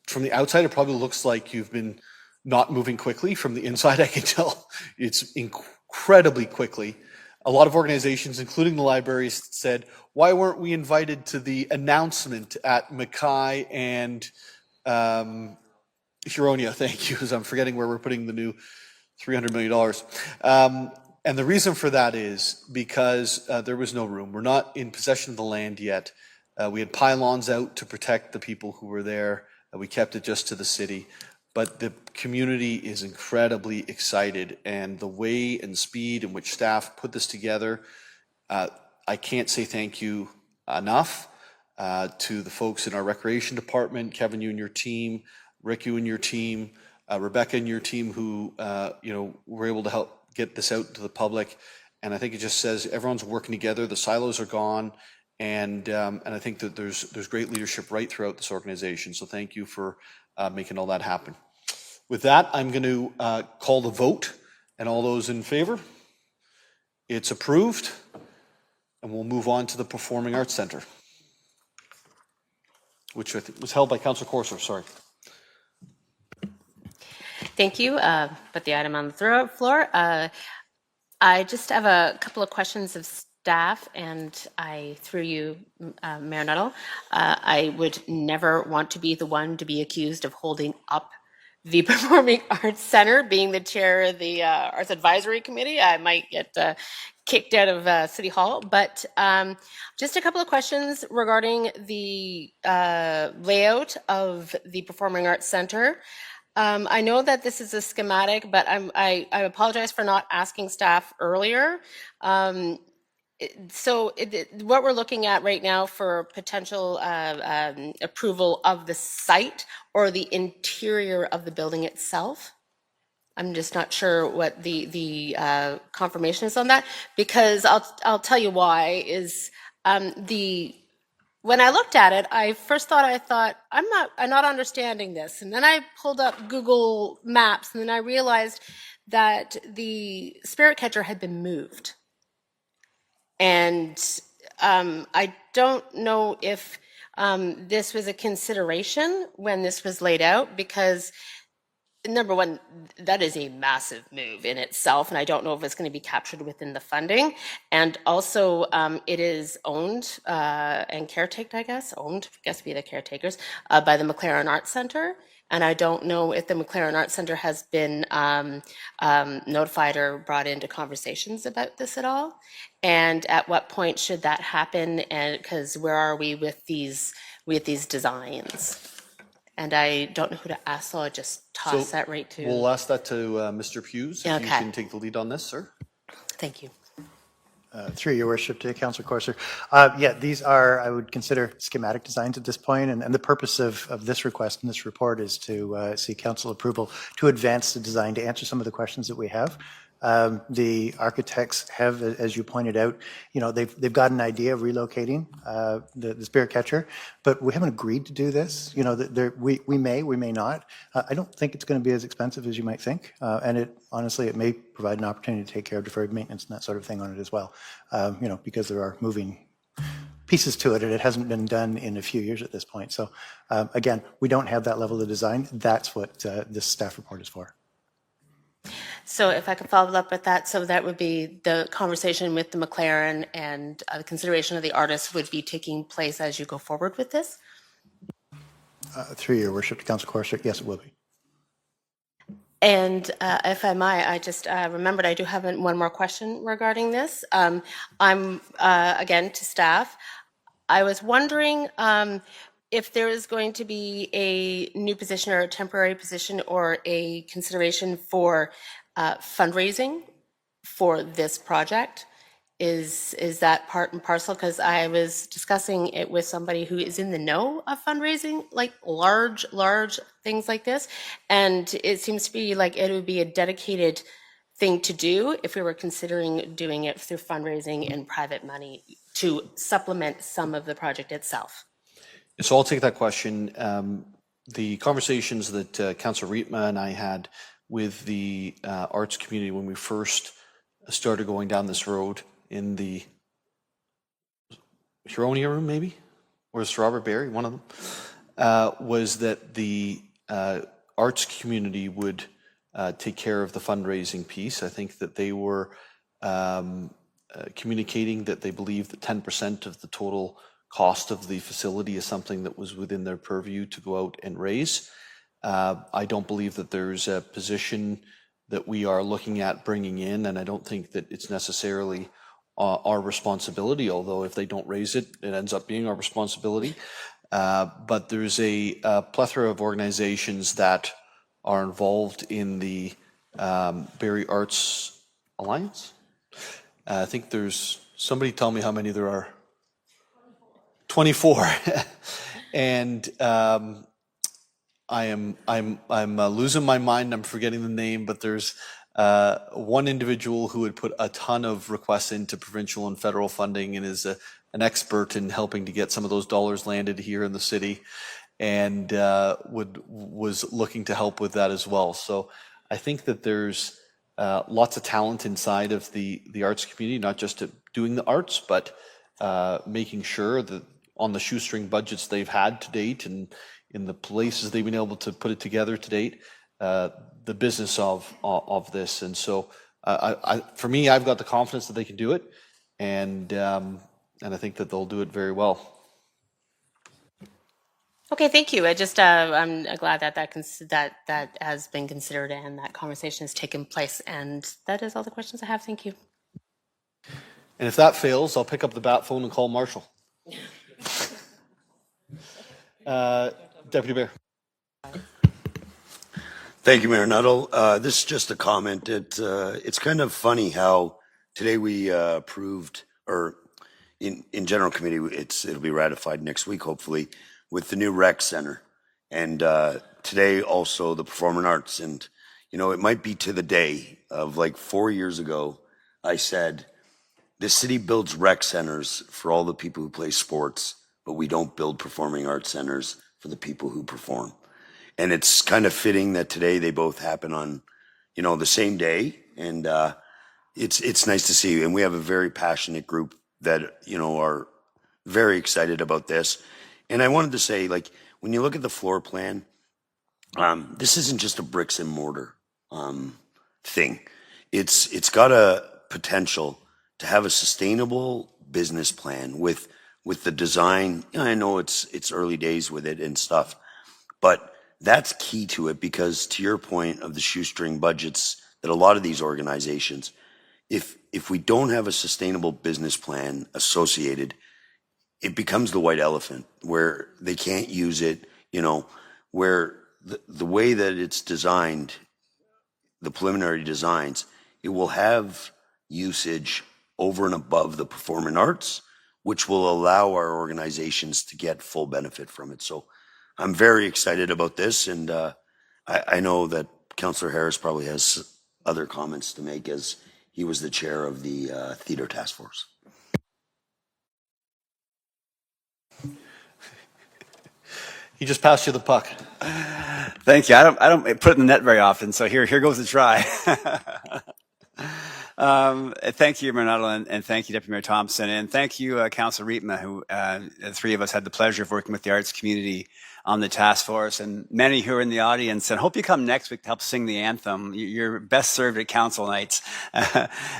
from the outside, it probably looks like you've been not moving quickly. From the inside, I can tell it's incredibly quickly. A lot of organizations, including the libraries, said, why weren't we invited to the announcement at Mackay and Huronia? Thank you, because I'm forgetting where we're putting the new $300 million. And the reason for that is because there was no room. We're not in possession of the land yet. We had pylons out to protect the people who were there. We kept it just to the city. But the community is incredibly excited, and the way and speed in which staff put this together, I can't say thank you enough. to the folks in our recreation department, Kevin, you and your team, Rick, you and your team, Rebecca and your team, who were able to help get this out to the public. And I think it just says everyone's working together. The silos are gone, and I think that there's great leadership right throughout this organization. So thank you for making all that happen. With that, I'm going to call the vote, and all those in favor. It's approved, and we'll move on to the Performing Arts Centre, which I think was held by Councillor Corser. Sorry. Thank you. Put the item on the floor. I just have a couple of questions of staff, and through you, Mayor Nuttall, I would never want to be the one to be accused of holding up the Performing Arts Centre. Being the chair of the Arts Advisory Committee, I might get kicked out of City Hall. But just a couple of questions regarding the layout of the Performing Arts Centre. I know that this is a schematic, but I apologize for not asking staff earlier. So what we're looking at right now for potential approval of the site or the interior of the building itself? I'm just not sure what the confirmation is on that, because I'll tell you why is when I looked at it, I thought I'm not understanding this, and then I pulled up Google Maps, and then I realized that the spirit catcher had been moved. And I don't know if this was a consideration when this was laid out, because number one, that is a massive move in itself, and I don't know if it's going to be captured within the funding. And also, it is owned and caretaked, I guess be the caretakers, by the MacLaren Art Centre. And I don't know if the MacLaren Art Centre has been notified or brought into conversations about this at all. And at what point should that happen? And because where are we with these designs? And I don't know who to ask, so I'll just toss that right to. We'll ask that to Mr. Hughes. If you can take the lead on this, sir. Thank you. Through your worship to Councillor Corser. Yeah, these are, I would consider, schematic designs at this point, and the purpose of this request and this report is to seek council approval to advance the design to answer some of the questions that we have. The architects have, as you pointed out, they've got an idea of relocating the spirit catcher, but we haven't agreed to do this. We may not. I don't think it's going to be as expensive as you might think, and honestly, it may provide an opportunity to take care of deferred maintenance and that sort of thing on it as well. Because there are moving pieces to it, and it hasn't been done in a few years at this point. So, again, we don't have that level of design. That's what this staff report is for. So if I could follow up with that, so that would be the conversation with the MacLaren, and the consideration of the artist would be taking place as you go forward with this? Through your worship to Councillor Corser, yes, it will be. And if I might, I just remembered I do have one more question regarding this. I'm, again, to staff. I was wondering if there is going to be a new position or a temporary position or a consideration for fundraising for this project. Is that part and parcel? Because I was discussing it with somebody who is in the know of fundraising, like large things like this. And it seems to be like it would be a dedicated thing to do if we were considering doing it through fundraising and private money to supplement some of the project itself. So I'll take that question. The conversations that Councillor Rietma and I had with the arts community when we first started going down this road in the Huronia room, maybe, or is Robert Barrie, one of them, was that the arts community would take care of the fundraising piece. I think that they were communicating that they believe that 10% of the total cost of the facility is something that was within their purview to go out and raise. I don't believe that there's a position that we are looking at bringing in, and I don't think that it's necessarily our responsibility, although if they don't raise it, it ends up being our responsibility. But there's a plethora of organizations that are involved in the Barrie Arts Alliance. I think there's, somebody tell me how many there are. 24. And I'm losing my mind. I'm forgetting the name, but there's one individual who had put a ton of requests into provincial and federal funding and is an expert in helping to get some of those dollars landed here in the city, and was looking to help with that as well. So I think that there's lots of talent inside of the arts community, not just at doing the arts, but making sure that on the shoestring budgets they've had to date and in the places they've been able to put it together to date, the business of this. And so for me, I've got the confidence that they can do it, and I think that they'll do it very well. Okay, thank you. I'm glad that has been considered and that conversation has taken place. And that is all the questions I have. Thank you. And if that fails, I'll pick up the bat phone and call Marshall. Deputy Mayor. Thank you, Mayor Nuttall. This is just a comment. It's kind of funny how today we approved, or in general committee, it'll be ratified next week, hopefully, with the new rec center. And today also the performing arts. And, you know, it might be to the day of like 4 years ago, I said, the city builds rec centers for all the people who play sports, but we don't build performing arts centers for the people who perform. And it's kind of fitting that today they both happen on, you know, the same day. And it's nice to see. And we have a very passionate group that, you know, are very excited about this. And I wanted to say, like, when you look at the floor plan, this isn't just a bricks and mortar thing. It's got a potential to have a sustainable business plan with the design. You know, I know it's early days with it and stuff, but that's key to it, because to your point of the shoestring budgets that a lot of these organizations, if we don't have a sustainable business plan associated, it becomes the white elephant where they can't use it, you know, where the way that it's designed, the preliminary designs, it will have usage over and above the performing arts, which will allow our organizations to get full benefit from it. So I'm very excited about this, and I know that Councillor Harris probably has other comments to make, as he was the chair of the theatre task force. He just passed you the puck. Thank you. I don't put it in the net very often, so here goes a try. Thank you, Mayor Nuttall, and thank you, Deputy Mayor Thompson, and thank you, Councillor Ruttan, who the three of us had the pleasure of working with the arts community on the task force, and many who are in the audience. And hope you come next week to help sing the anthem. You're best served at council nights.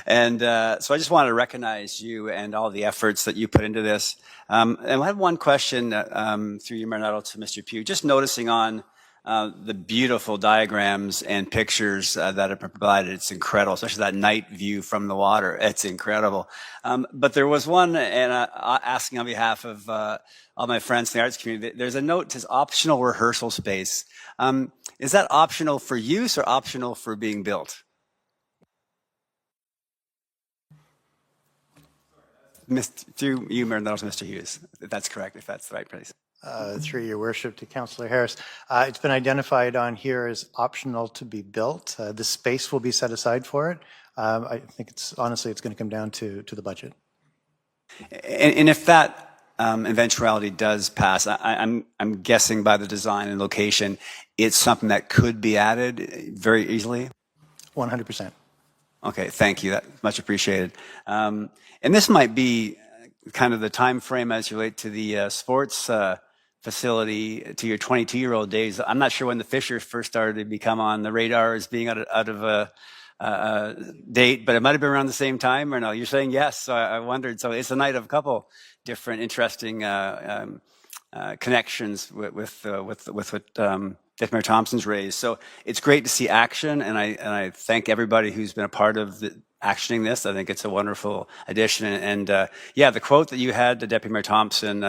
And so I just wanted to recognize you and all the efforts that you put into this. And I have one question through you, Mayor Nuttall, to Mr. Pugh. Just noticing on the beautiful diagrams and pictures that are provided. It's incredible, especially that night view from the water. It's incredible. But there was one, and asking on behalf of all my friends in the arts community, there's a note that says optional rehearsal space. Is that optional for use or optional for being built? Through you, Mayor Nuttall, Mr. Hughes, if that's correct, if that's the right place. Through your worship to Councillor Harris. It's been identified on here as optional to be built. The space will be set aside for it. I think honestly, it's going to come down to the budget. And if that eventuality does pass, I'm guessing by the design and location, it's something that could be added very easily? 100%. Okay, thank you. That's much appreciated. And this might be kind of the time frame as you relate to the sports facility, to your 22-year-old days. I'm not sure when the Fishers first started to become on the radar as being out of a date, but it might have been around the same time, or no? You're saying yes, so I wondered. So it's a night of a couple different interesting connections with what Deputy Mayor Thompson's raised. So it's great to see action, and I thank everybody who's been a part of actioning this. I think it's a wonderful addition. And yeah, the quote that you had to Deputy Mayor Thompson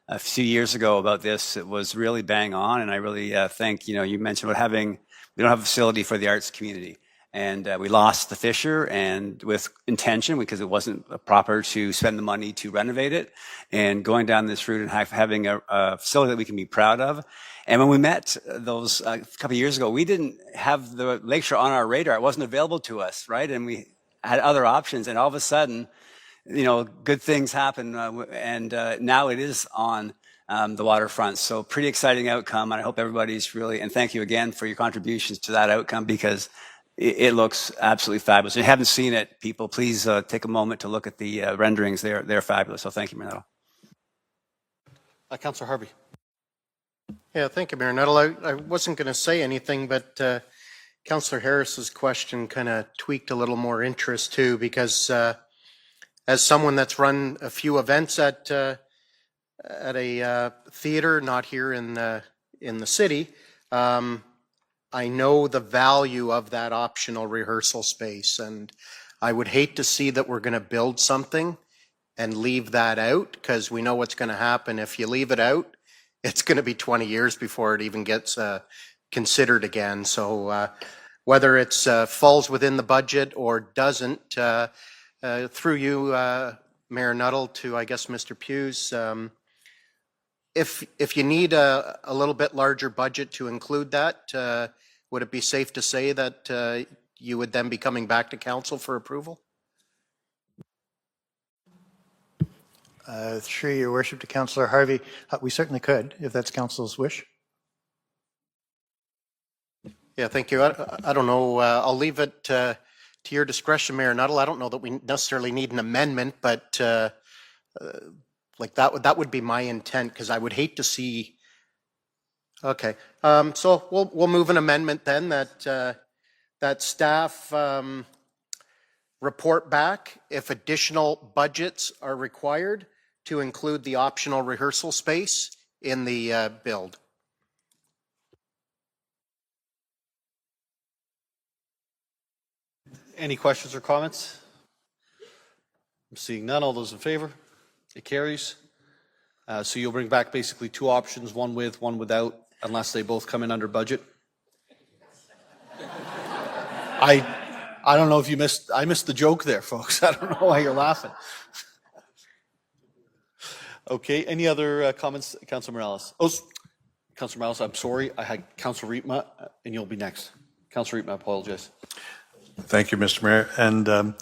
a few years ago about this, it was really bang on. And I really think, you know, you mentioned about we don't have a facility for the arts community. and we lost the Fisher, and with intention, because it wasn't proper to spend the money to renovate it, and going down this route and having a facility that we can be proud of. And when we met those a couple of years ago, we didn't have the lakeshore on our radar. It wasn't available to us, right? And we had other options, and all of a sudden, you know, good things happen, and now it is on the waterfront. So pretty exciting outcome, and I hope everybody's really, and thank you again for your contributions to that outcome, because it looks absolutely fabulous. If you haven't seen it, people, please take a moment to look at the renderings. They're fabulous. So thank you, Mayor Nuttall. Councillor Harvey. Yeah, thank you, Mayor Nuttall. I wasn't going to say anything, but Councillor Harris's question kind of tweaked a little more interest too, because as someone that's run a few events at a theater, not here in the city, I know the value of that optional rehearsal space, and I would hate to see that we're going to build something and leave that out, because we know what's going to happen if you leave it out. It's going to be 20 years before it even gets considered again. So whether it's falls within the budget or doesn't, through you, Mayor Nuttall, to I guess Mr. Hughes, if you need a little bit larger budget to include that, would it be safe to say that you would then be coming back to council for approval? Through your worship to Councillor Harvey, we certainly could, if that's council's wish. Yeah, thank you. I don't know. I'll leave it to your discretion, Mayor Nuttall. I don't know that we necessarily need an amendment, but like that would be my intent, because I would hate to see. Okay, so we'll move an amendment then that staff report back if additional budgets are required to include the optional rehearsal space in the build. Any questions or comments? I'm seeing none. All those in favor? It carries. So you'll bring back basically two options, one with, one without, unless they both come in under budget. I don't know if you missed, I missed the joke there, folks. I don't know why you're laughing. Okay, any other comments? Councillor Morales. Oh, Councillor Morales, I'm sorry. I had Councillor Riepma, and you'll be next. Councillor Riepma, I apologize. Thank you, Mr. Mayor. And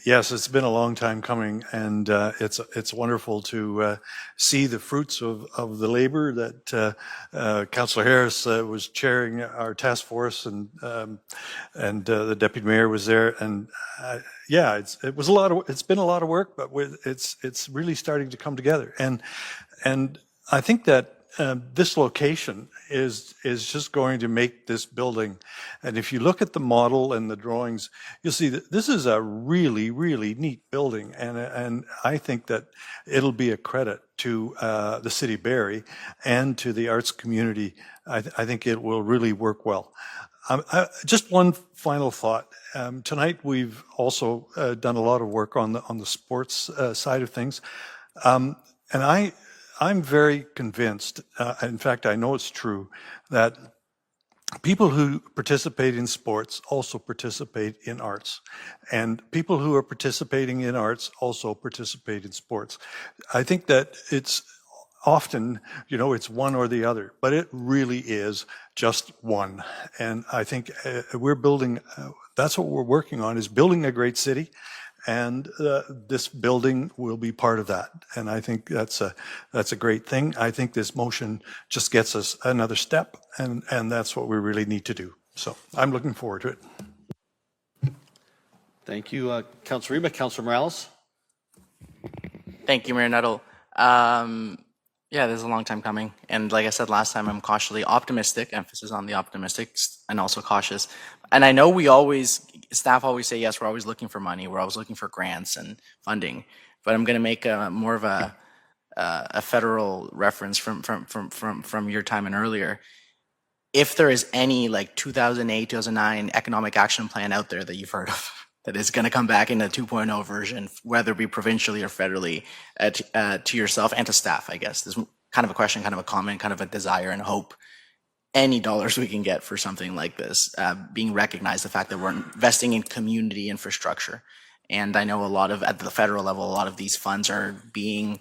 yes, it's been a long time coming, and it's wonderful to see the fruits of the labor that Councillor Harris was chairing our task force, and the deputy mayor was there, and yeah, it's been a lot of work, but it's really starting to come together, and I think that this location is just going to make this building. And if you look at the model and the drawings, you'll see that this is a really, really neat building. And I think that it'll be a credit to the city of Barrie and to the arts community. I think it will really work well. Just one final thought. Tonight we've also done a lot of work on the sports side of things. And I'm very convinced, in fact, I know it's true, that people who participate in sports also participate in arts. And people who are participating in arts also participate in sports. I think that it's often, it's one or the other, but it really is just one. And I think we're building, that's what we're working on, is building a great city. And this building will be part of that. And I think that's a great thing. I think this motion just gets us another step, and that's what we really need to do. So I'm looking forward to it. Thank you, Councillor Riepma. Councillor Morales. Thank you, Mayor Nuttall. Yeah, this is a long time coming. And like I said last time, I'm cautiously optimistic, emphasis on the optimistic, and also cautious. And I know staff always say, yes, we're always looking for money. We're always looking for grants and funding. But I'm going to make more of a federal reference from your time and earlier. If there is any 2008, 2009 economic action plan out there that you've heard of, that is going to come back in a 2.0 version, whether it be provincially or federally, to yourself and to staff, I guess. This is kind of a question, kind of a comment, kind of a desire and hope. any dollars we can get for something like this, being recognized, the fact that we're investing in community infrastructure. And I know a lot of, at the federal level, a lot of these funds are being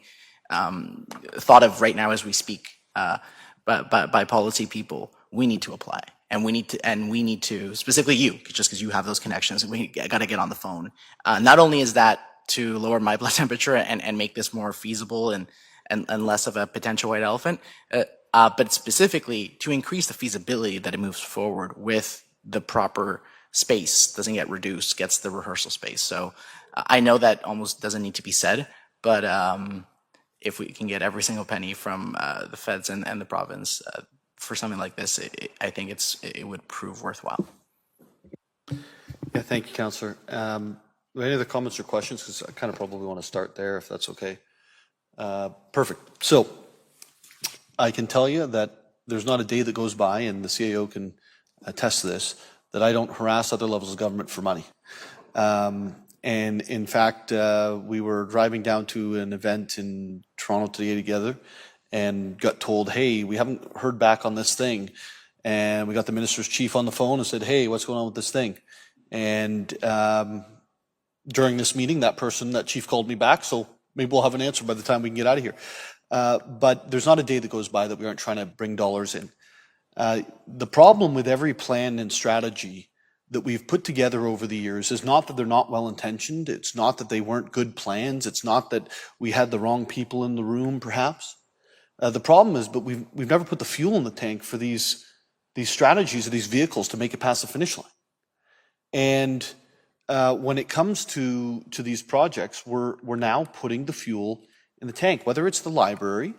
thought of right now as we speak, but by policy people. We need to apply, and we need to specifically you, just because you have those connections. We got to get on the phone. Not only is that to lower my blood temperature and make this more feasible and less of a potential white elephant, but specifically to increase the feasibility that it moves forward with the proper space, doesn't get reduced, gets the rehearsal space. So I know that almost doesn't need to be said, but if we can get every single penny from the feds and the province for something like this, I think it would prove worthwhile. Yeah, thank you, Councillor. Any other comments or questions? Because I kind of probably want to start there, if that's okay. Perfect. So I can tell you that there's not a day that goes by, and the CAO can attest to this, that I don't harass other levels of government for money. And in fact, we were driving down to an event in Toronto today together and got told, hey, we haven't heard back on this thing. And we got the minister's chief on the phone and said, hey, what's going on with this thing? And during this meeting, that chief called me back, so maybe we'll have an answer by the time we can get out of here. But there's not a day that goes by that we aren't trying to bring dollars in. The problem with every plan and strategy that we've put together over the years is not that they're not well-intentioned. It's not that they weren't good plans. It's not that we had the wrong people in the room, perhaps. The problem is, but we've never put the fuel in the tank for these strategies or these vehicles to make it past the finish line. And when it comes to these projects, we're now putting the fuel in the tank, whether it's the library.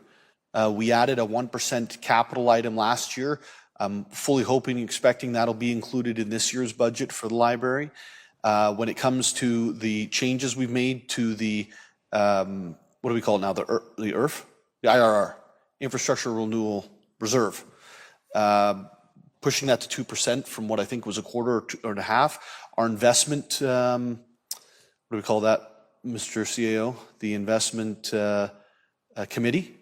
We added a 1% capital item last year. I'm fully hoping and expecting that'll be included in this year's budget for the library. When it comes to the changes we've made to the, what do we call it now, the IRF? The IRR, Infrastructure Renewal Reserve. Pushing that to 2% from what I think was a quarter or a half. Our investment, what do we call that, Mr. CAO? The investment committee?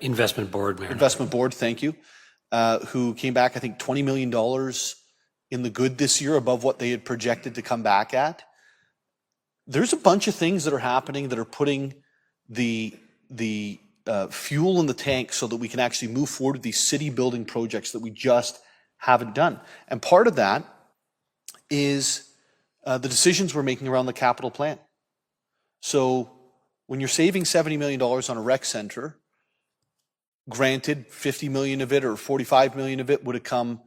Investment board, Mayor. Investment board, thank you. Who came back, I think, $20 million in the good this year above what they had projected to come back at. There's a bunch of things that are happening that are putting the fuel in the tank so that we can actually move forward with these city building projects that we just haven't done. And part of that is the decisions we're making around the capital plan. So when you're saving $70 million on a rec center, granted, 50 million of it or 45 million of it would have come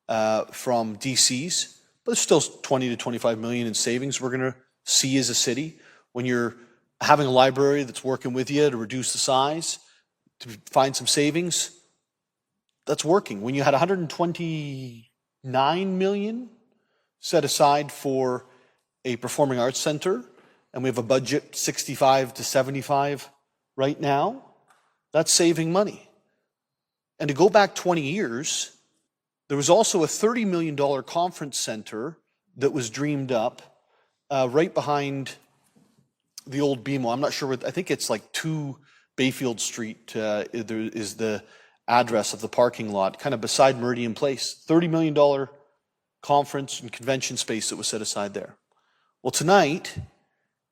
from DCs, but there's still 20 to 25 million in savings we're going to see as a city. When you're having a library that's working with you to reduce the size, to find some savings, that's working. When you had 129 million set aside for a performing arts center, and we have a budget 65 to 75 right now, that's saving money. And to go back 20 years, there was also a $30 million conference center that was dreamed up right behind the old BMO. I'm not sure what, I think it's like 2 Bayfield Street there is the address of the parking lot, kind of beside Meridian Place. $30 million conference and convention space that was set aside there. Well, tonight,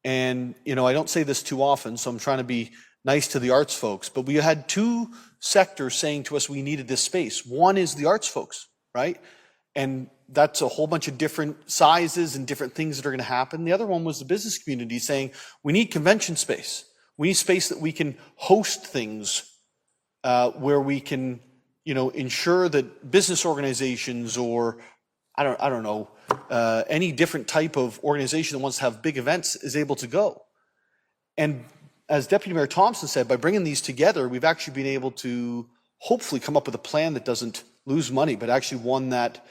and I don't say this too often, so I'm trying to be nice to the arts folks, but we had 2 sectors saying to us we needed this space. One is the arts folks, right? And that's a whole bunch of different sizes and different things that are going to happen. The other one was the business community saying we need convention space. We need space that we can host things where we can, ensure that business organizations or I don't know, any different type of organization that wants to have big events is able to go. And as Deputy Mayor Thompson said, by bringing these together, we've actually been able to hopefully come up with a plan that doesn't lose money, but actually one that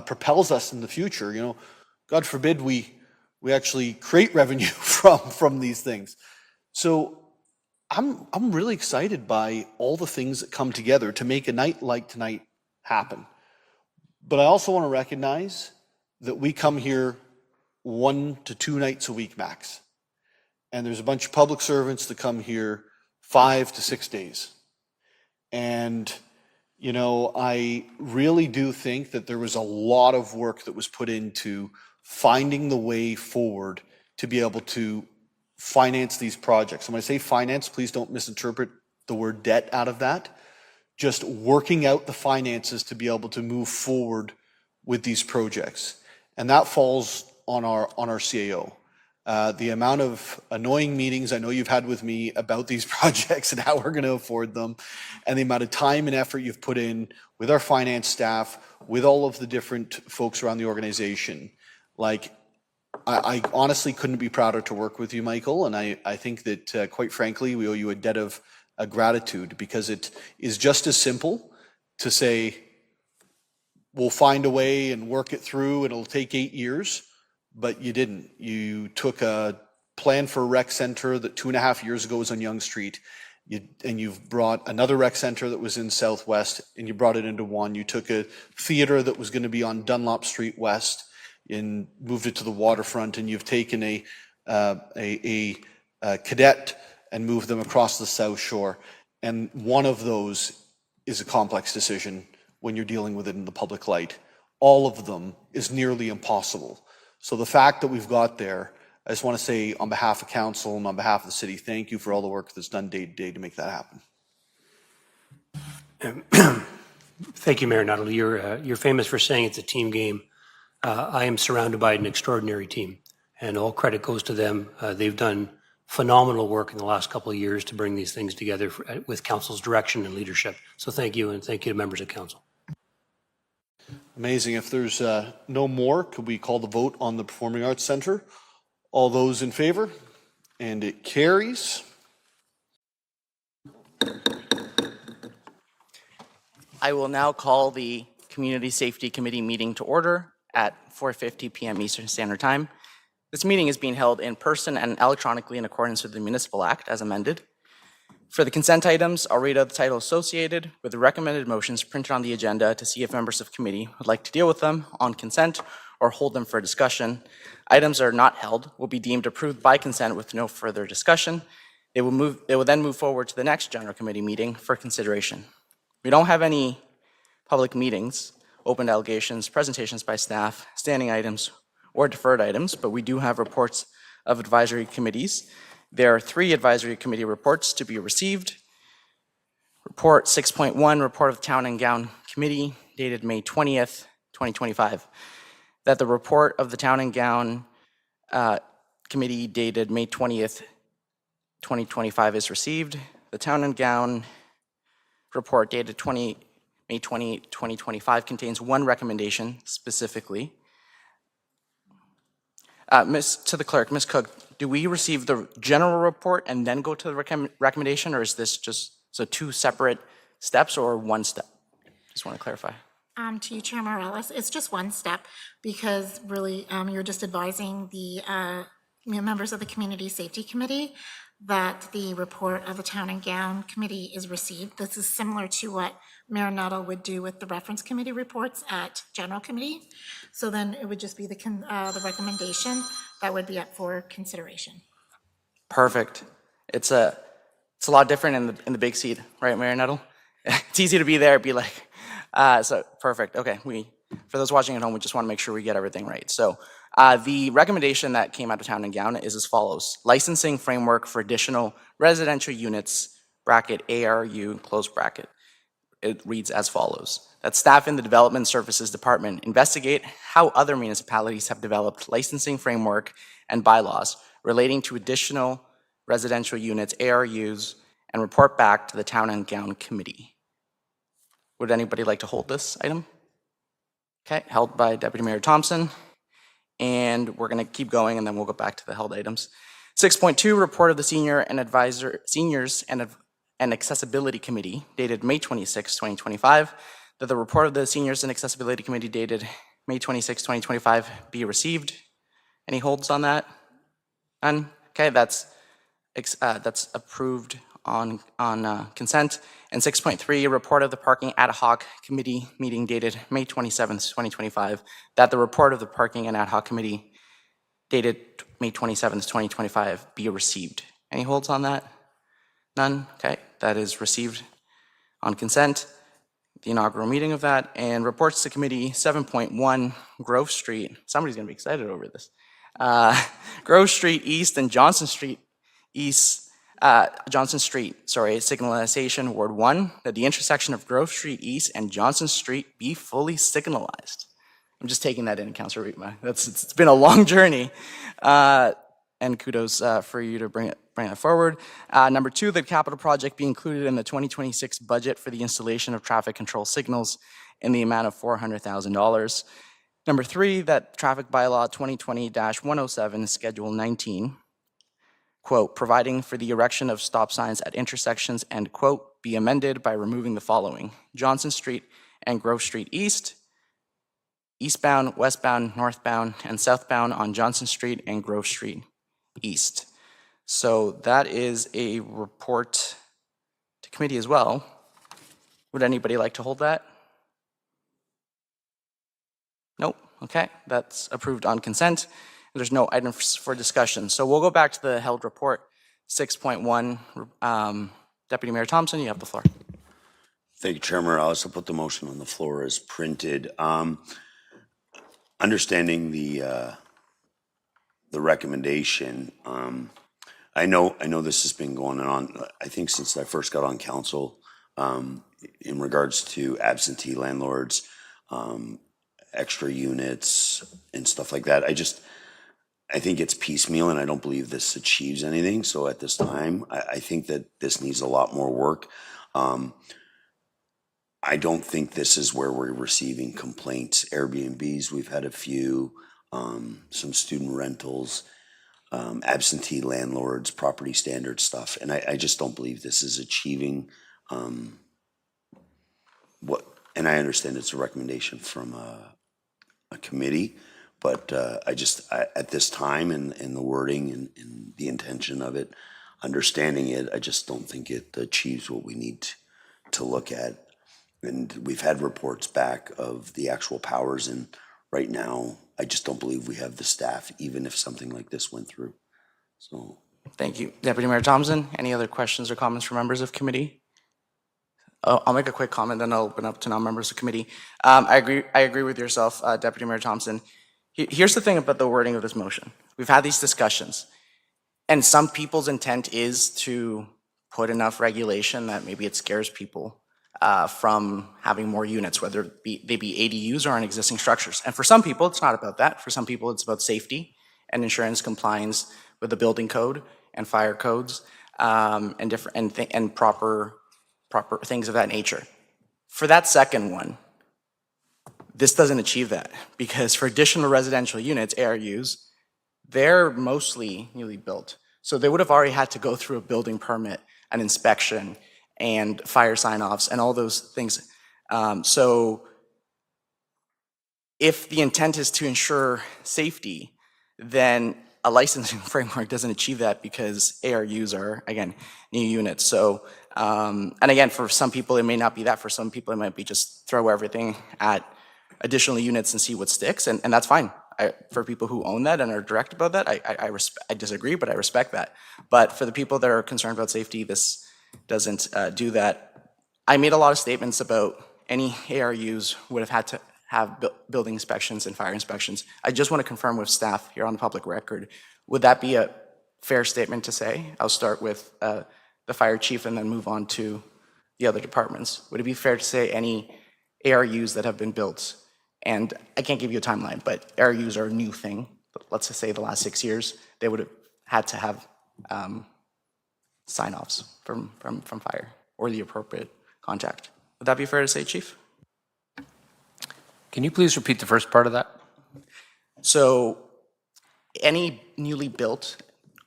propels us in the future. God forbid we actually create revenue from these things. So I'm really excited by all the things that come together to make a night like tonight happen. But I also want to recognize that we come here 1 to 2 nights a week max. And there's a bunch of public servants that come here 5 to 6 days. And You know, I really do think that there was a lot of work that was put into finding the way forward to be able to finance these projects. And when I say finance, please don't misinterpret the word debt out of that. Just working out the finances to be able to move forward with these projects. And that falls on our CAO. The amount of annoying meetings I know you've had with me about these projects and how we're going to afford them, and the amount of time and effort you've put in with our finance staff, with all of the different folks around the organization. Like, I honestly couldn't be prouder to work with you, Michael, and I think that, quite frankly, we owe you a debt of gratitude, because it is just as simple to say, we'll find a way and work it through, and it'll take 8 years, but you didn't. You took a plan for a rec center that 2.5 years ago was on Yonge Street, and you've brought another rec center that was in Southwest, and you brought it into one. You took a theater that was going to be on Dunlop Street West and moved it to the Waterfront, and you've taken a cadet and moved them across the South Shore. And one of those is a complex decision when you're dealing with it in the public light. All of them is nearly impossible. So the fact that we've got there, I just want to say on behalf of council and on behalf of the city, thank you for all the work that's done day to day to make that happen. Thank you, Mayor Nuttall. You're famous for saying it's a team game. I am surrounded by an extraordinary team, and all credit goes to them. They've done phenomenal work in the last couple of years to bring these things together with council's direction and leadership. So thank you, and thank you to members of council. Amazing. If there's no more, could we call the vote on the Performing Arts Center? All those in favor? And it carries. I will now call the Community Safety Committee meeting to order at 4:50 p.m. Eastern Standard Time. This meeting is being held in person and electronically in accordance with the Municipal Act as amended. For the consent items, I'll read out the title associated with the recommended motions printed on the agenda to see if members of committee would like to deal with them on consent or hold them for discussion. Items that are not held will be deemed approved by consent with no further discussion. They will then move forward to the next general committee meeting for consideration. We don't have any public meetings, open delegations, presentations by staff, standing items, or deferred items, but we do have reports of advisory committees. There are 3 advisory committee reports to be received. Report 6.1, Report of the Town and Gown Committee, dated May 20th, 2025. That the report of the Town and Gown Committee dated May 20th, 2025 is received. The Town and Gown report dated May 20, 2025 contains 1 recommendation specifically. To the clerk, Ms. Cook, do we receive the general report and then go to the recommendation, or is this just 2 separate steps or 1 step? Just want to clarify. To you, Chair Morales, it's just 1 step, because really you're just advising the members of the Community Safety Committee that the report of the Town and Gown Committee is received. This is similar to what Mayor Nuttall would do with the reference committee reports at General Committee. So then it would just be the recommendation that would be up for consideration. Perfect. It's a lot different in the big seat, right, Mayor Nuttall? It's easy to be there, be like, so perfect. Okay, for those watching at home, we just want to make sure we get everything right. So the recommendation that came out of Town and Gown is as follows: licensing framework for additional residential units, bracket ARU, close bracket. It reads as follows: that staff in the Development Services Department investigate how other municipalities have developed licensing framework and bylaws relating to additional residential units, ARUs, and report back to the Town and Gown Committee. Would anybody like to hold this item? Okay, held by Deputy Mayor Thompson. And we're going to keep going, and then we'll go back to the held items. 6.2, report of the Seniors and Accessibility Committee, dated May 26, 2025. That the report of the Seniors and Accessibility Committee, dated May 26, 2025, be received. Any holds on that? None? Okay, that's approved on consent. And 6.3, report of the Parking Ad Hoc Committee meeting dated May 27th, 2025, that the report of the Parking and Ad Hoc Committee dated May 27th, 2025 be received. Any holds on that? None? Okay, that is received on consent. the inaugural meeting of that. And reports to committee 7.1, Grove Street. Somebody's going to be excited over this. Grove Street East and Johnson Street East, signalization, Ward 1, that the intersection of Grove Street East and Johnson Street be fully signalized. I'm just taking that in, Councillor Rietma. It's been a long journey, and kudos for you to bring it forward. Number 2, the capital project be included in the 2026 budget for the installation of traffic control signals in the amount of $400,000. Number 3, that traffic bylaw 2020-107, Schedule 19, quote, providing for the erection of stop signs at intersections and, quote, be amended by removing the following: Johnson Street and Grove Street East, eastbound, westbound, northbound, and southbound on Johnson Street and Grove Street East. So that is a report to committee as well. Would anybody like to hold that? Nope. Okay, that's approved on consent. There's no items for discussion. So we'll go back to the held report. 6.1, Deputy Mayor Thompson, you have the floor. Thank you, Chairman. I'll also put the motion on the floor as printed. Understanding the recommendation, I know this has been going on, I think since I first got on council, in regards to absentee landlords, extra units and stuff like that. I think it's piecemeal, and I don't believe this achieves anything. So at this time, I think that this needs a lot more work. I don't think this is where we're receiving complaints. Airbnbs, we've had a few, some student rentals, absentee landlords, property standard stuff. And I just don't believe this is achieving what, and I understand it's a recommendation from a committee, but at this time and the wording and the intention of it, understanding it, I just don't think it achieves what we need to look at. And we've had reports back of the actual powers, and right now, I just don't believe we have the staff, even if something like this went through. So, thank you. Deputy Mayor Thompson, any other questions or comments from members of committee? I'll make a quick comment, then I'll open up to non-members of committee. I agree with yourself, Deputy Mayor Thompson. Here's the thing about the wording of this motion. We've had these discussions, and some people's intent is to put enough regulation that maybe it scares people from having more units, whether they be ADUs or on existing structures. And for some people, it's not about that. For some people, it's about safety and insurance compliance with the building code and fire codes and proper things of that nature. For that second one, this doesn't achieve that, because for additional residential units, ARUs, they're mostly newly built. So they would have already had to go through a building permit, an inspection, and fire sign-offs and all those things. So if the intent is to ensure safety, then a licensing framework doesn't achieve that, because ARUs are, again, new units. So, and again, for some people, it may not be that. For some people, it might be just throw everything at additional units and see what sticks, and that's fine. For people who own that and are direct about that, I disagree, but I respect that. But for the people that are concerned about safety, this doesn't do that. I made a lot of statements about any ARUs would have had to have building inspections and fire inspections. I just want to confirm with staff here on the public record, would that be a fair statement to say? I'll start with the fire chief and then move on to the other departments. Would it be fair to say any ARUs that have been built, and I can't give you a timeline, but ARUs are a new thing, but let's just say the last 6 years, they would have had to have sign-offs from fire or the appropriate contact. Would that be fair to say, Chief? Can you please repeat the first part of that? So any newly built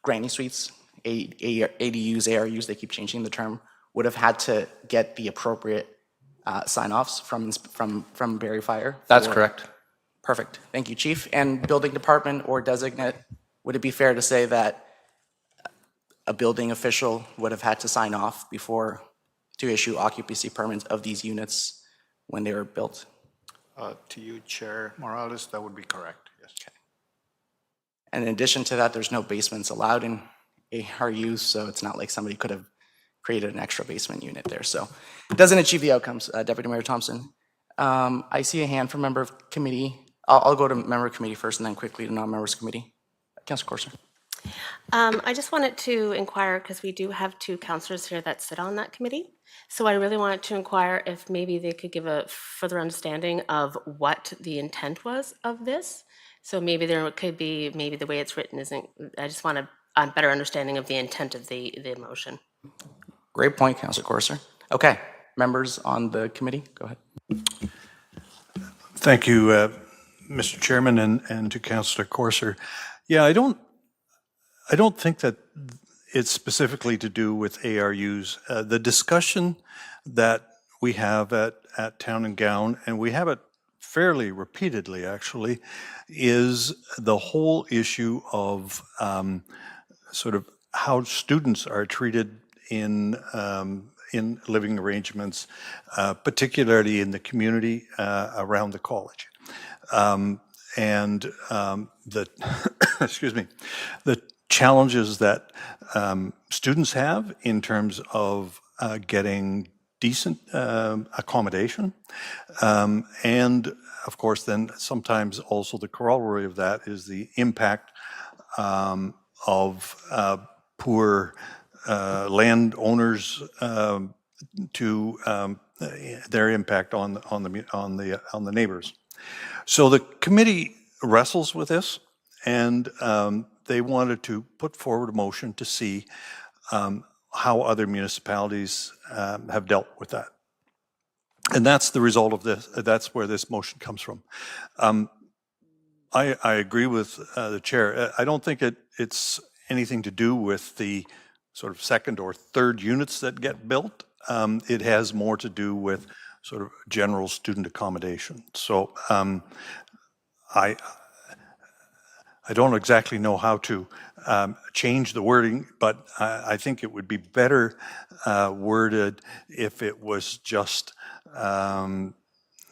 granny suites, ADUs, ARUs, they keep changing the term, would have had to get the appropriate sign-offs from Barrie Fire? That's correct. Perfect. Thank you, Chief. And building department or designate, would it be fair to say that a building official would have had to sign off before to issue occupancy permits of these units when they were built? To you, Chair Morales, that would be correct, yes. Okay. And in addition to that, there's no basements allowed in ARUs, so it's not like somebody could have created an extra basement unit there. So it doesn't achieve the outcomes, Deputy Mayor Thompson. I see a hand from member of committee. I'll go to member of committee first and then quickly to non-members committee. Councillor Corser. I just wanted to inquire, because we do have two councillors here that sit on that committee. So I really wanted to inquire if maybe they could give a further understanding of what the intent was of this. So maybe there could be, maybe the way it's written isn't, I just want a better understanding of the intent of the motion. Great point, Councillor Corser. Okay, members on the committee, go ahead. Thank you, Mr. Chairman, and to Councillor Corser. Yeah, I don't think that it's specifically to do with ARUs. The discussion that we have at Town and Gown, and we have it fairly repeatedly actually, is the whole issue of sort of how students are treated in living arrangements, particularly in the community around the college. And the, excuse me, the challenges that students have in terms of getting decent accommodation. And of course, then sometimes also the corollary of that is the impact of poor landowners to their impact on the neighbors. So the committee wrestles with this, and they wanted to put forward a motion to see how other municipalities have dealt with that. And that's the result of this. That's where this motion comes from. I agree with the chair. I don't think it's anything to do with the sort of second or third units that get built. It has more to do with sort of general student accommodation. So I don't exactly know how to change the wording, but I think it would be better worded if it was just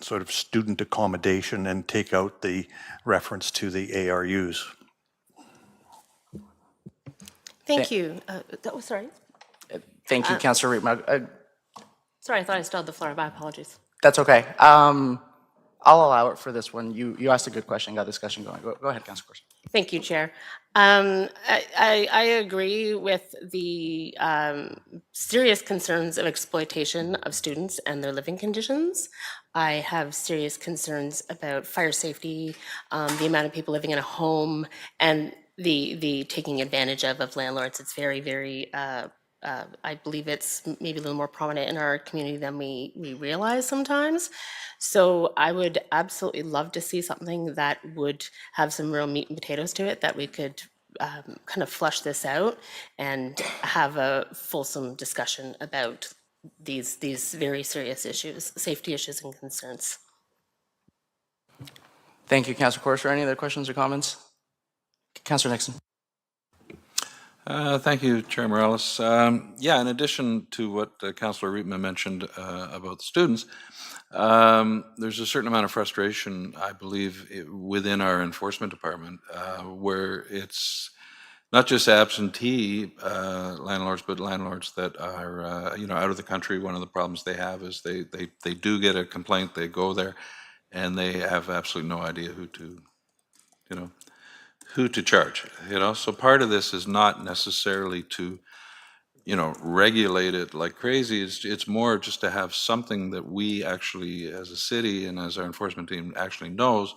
sort of student accommodation and take out the reference to the ARUs. Thank you. Sorry. Thank you, Councillor Ruttan. Sorry, I thought I still had the floor. My apologies. That's okay. I'll allow it for this one. You asked a good question, got discussion going. Go ahead, Councillor Corser. Thank you, Chair. I agree with the serious concerns of exploitation of students and their living conditions. I have serious concerns about fire safety, the amount of people living in a home, and the taking advantage of landlords. It's very, very, I believe it's maybe a little more prominent in our community than we realize sometimes. So I would absolutely love to see something that would have some real meat and potatoes to it, that we could kind of flush this out and have a fulsome discussion about these very serious issues, safety issues and concerns. Thank you, Councillor Corser. Any other questions or comments? Councillor Nixon. Thank you, Chair Morales. Yeah, in addition to what Councillor Ruttan mentioned about the students, there's a certain amount of frustration, I believe, within our enforcement department, where it's not just absentee landlords, but landlords that are, out of the country. One of the problems they have is they do get a complaint, they go there, and they have absolutely no idea who to charge. So part of this is not necessarily to regulate it like crazy. It's more just to have something that we actually, as a city and as our enforcement team, actually knows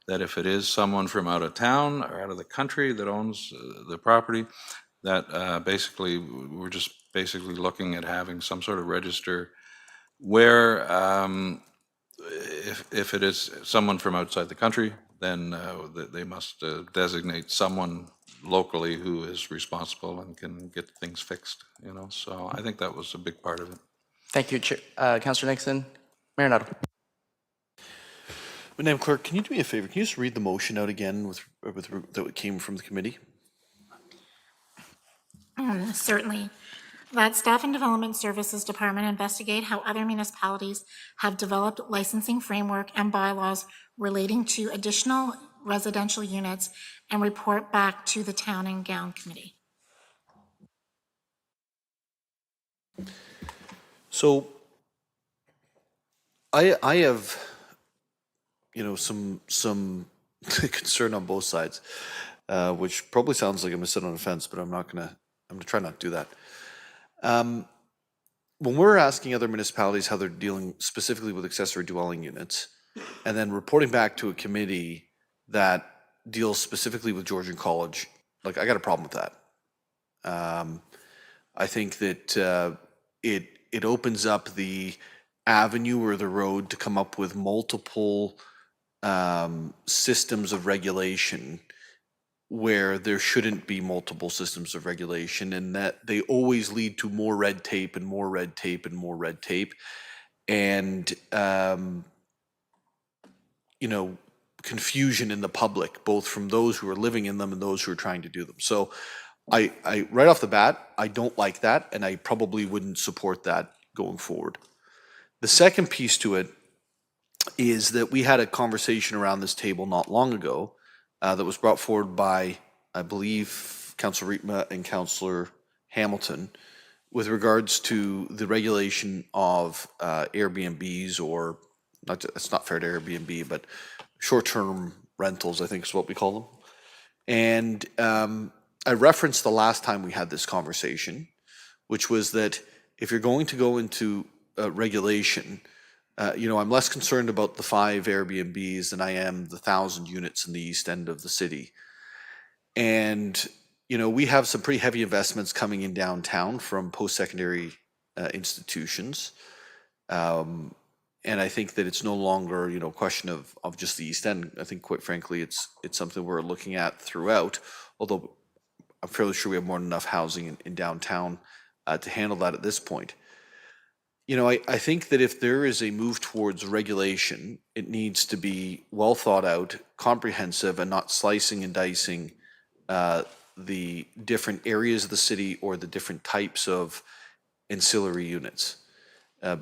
that if it is someone from out of town or out of the country that owns the property, that basically we're just basically looking at having some sort of register where if it is someone from outside the country, then they must designate someone locally who is responsible and can get things fixed, So I think that was a big part of it. Thank you, Councillor Nixon. Mayor Nuttall. Madam Clerk, can you do me a favor? Can you just read the motion out again that came from the committee? Certainly. That Staff and Development Services Department investigate how other municipalities have developed licensing framework and bylaws relating to additional residential units and report back to the Town and Gown Committee. So I have, some concern on both sides, which probably sounds like I'm gonna sit on a fence, but I'm gonna try not to do that. When we're asking other municipalities how they're dealing specifically with accessory dwelling units, and then reporting back to a committee that deals specifically with Georgian College, like, I got a problem with that. I think that it opens up the avenue or the road to come up with multiple systems of regulation where there shouldn't be multiple systems of regulation, and that they always lead to more red tape and more red tape and more red tape, and confusion in the public, both from those who are living in them and those who are trying to do them. So I right off the bat, I don't like that, and I probably wouldn't support that going forward. The second piece to it is that we had a conversation around this table not long ago that was brought forward by, I believe, Councillor Rietma and Councillor Hamilton with regards to the regulation of Airbnbs, or it's not fair to Airbnb, but short-term rentals, I think is what we call them. And I referenced the last time we had this conversation, which was that if you're going to go into regulation, I'm less concerned about the 5 Airbnbs than I am the 1,000 units in the east end of the city. And, we have some pretty heavy investments coming in downtown from post-secondary institutions. And I think that it's no longer, a question of just the east end. I think, quite frankly, it's something we're looking at throughout, although I'm fairly sure we have more than enough housing in downtown to handle that at this point. I think that if there is a move towards regulation, it needs to be well thought out, comprehensive, and not slicing and dicing the different areas of the city or the different types of ancillary units,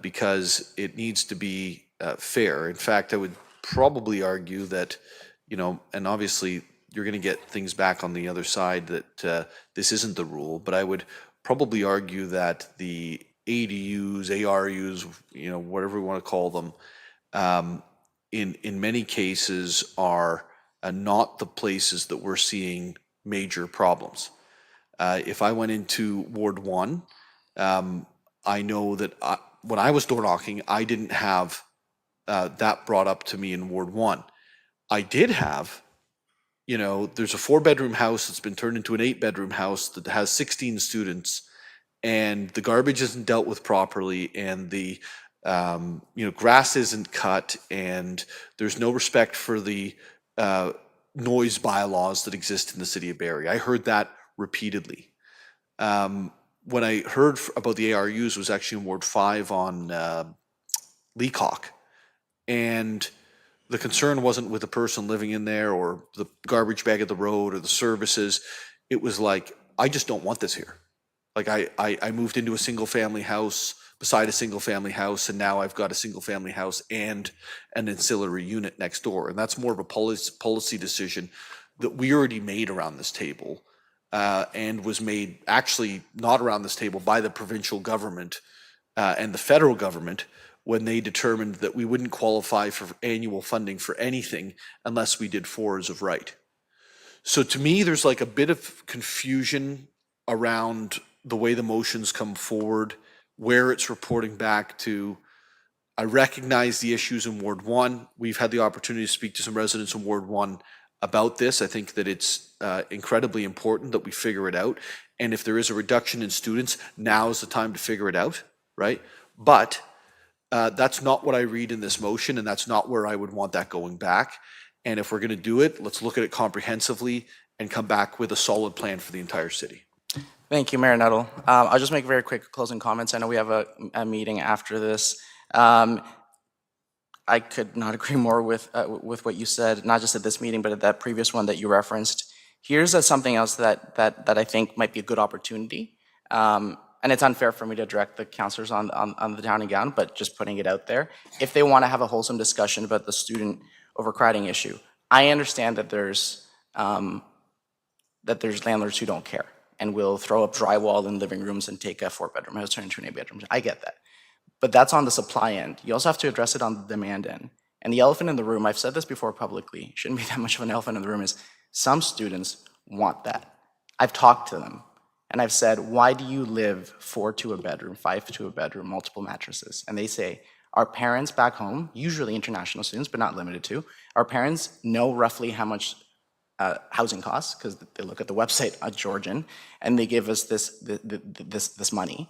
because it needs to be fair. In fact, I would probably argue that, and obviously you're going to get things back on the other side that this isn't the rule, but I would probably argue that the ADUs, ARUs, whatever we want to call them, in many cases are not the places that we're seeing major problems. If I went into Ward 1, I know that when I was door knocking, I didn't have that brought up to me in Ward 1. I did have, there's a 4-bedroom house that's been turned into an 8-bedroom house that has 16 students, and the garbage isn't dealt with properly, and the grass isn't cut, and there's no respect for the noise bylaws that exist in the city of Barrie. I heard that repeatedly. When I heard about the ARUs was actually in Ward 5 on Leacock, and the concern wasn't with the person living in there or the garbage bag at the road or the services. It was like, I just don't want this here. Like I moved into a single family house beside a single family house, and now I've got a single family house and an ancillary unit next door. And that's more of a policy decision that we already made around this table, and was made actually not around this table by the provincial government and the federal government, when they determined that we wouldn't qualify for annual funding for anything unless we did 4s of right. So to me, there's like a bit of confusion around the way the motions come forward, where it's reporting back to. I recognize the issues in Ward 1. We've had the opportunity to speak to some residents in Ward 1 about this. I think that it's incredibly important that we figure it out. And if there is a reduction in students, now is the time to figure it out, right? But that's not what I read in this motion, and that's not where I would want that going back. And if we're going to do it, let's look at it comprehensively and come back with a solid plan for the entire city. Thank you, Mayor Nettle. I'll just make very quick closing comments. I know we have a meeting after this. I could not agree more with what you said, not just at this meeting, but at that previous one that you referenced. Here's something else that I think might be a good opportunity. And it's unfair for me to direct the councillors on the town and gown, but just putting it out there. If they want to have a wholesome discussion about the student overcrowding issue, I understand that there's landlords who don't care. and will throw up drywall in living rooms and take a 4-bedroom house, turn into an 8-bedroom. I get that. But that's on the supply end. You also have to address it on the demand end. And the elephant in the room, I've said this before publicly, shouldn't be that much of an elephant in the room, is some students want that. I've talked to them and I've said, why do you live 4 to a bedroom, 5 to a bedroom, multiple mattresses? And they say, our parents back home, usually international students, but not limited to, our parents know roughly how much housing costs, because they look at the website at Georgian, and they give us this money,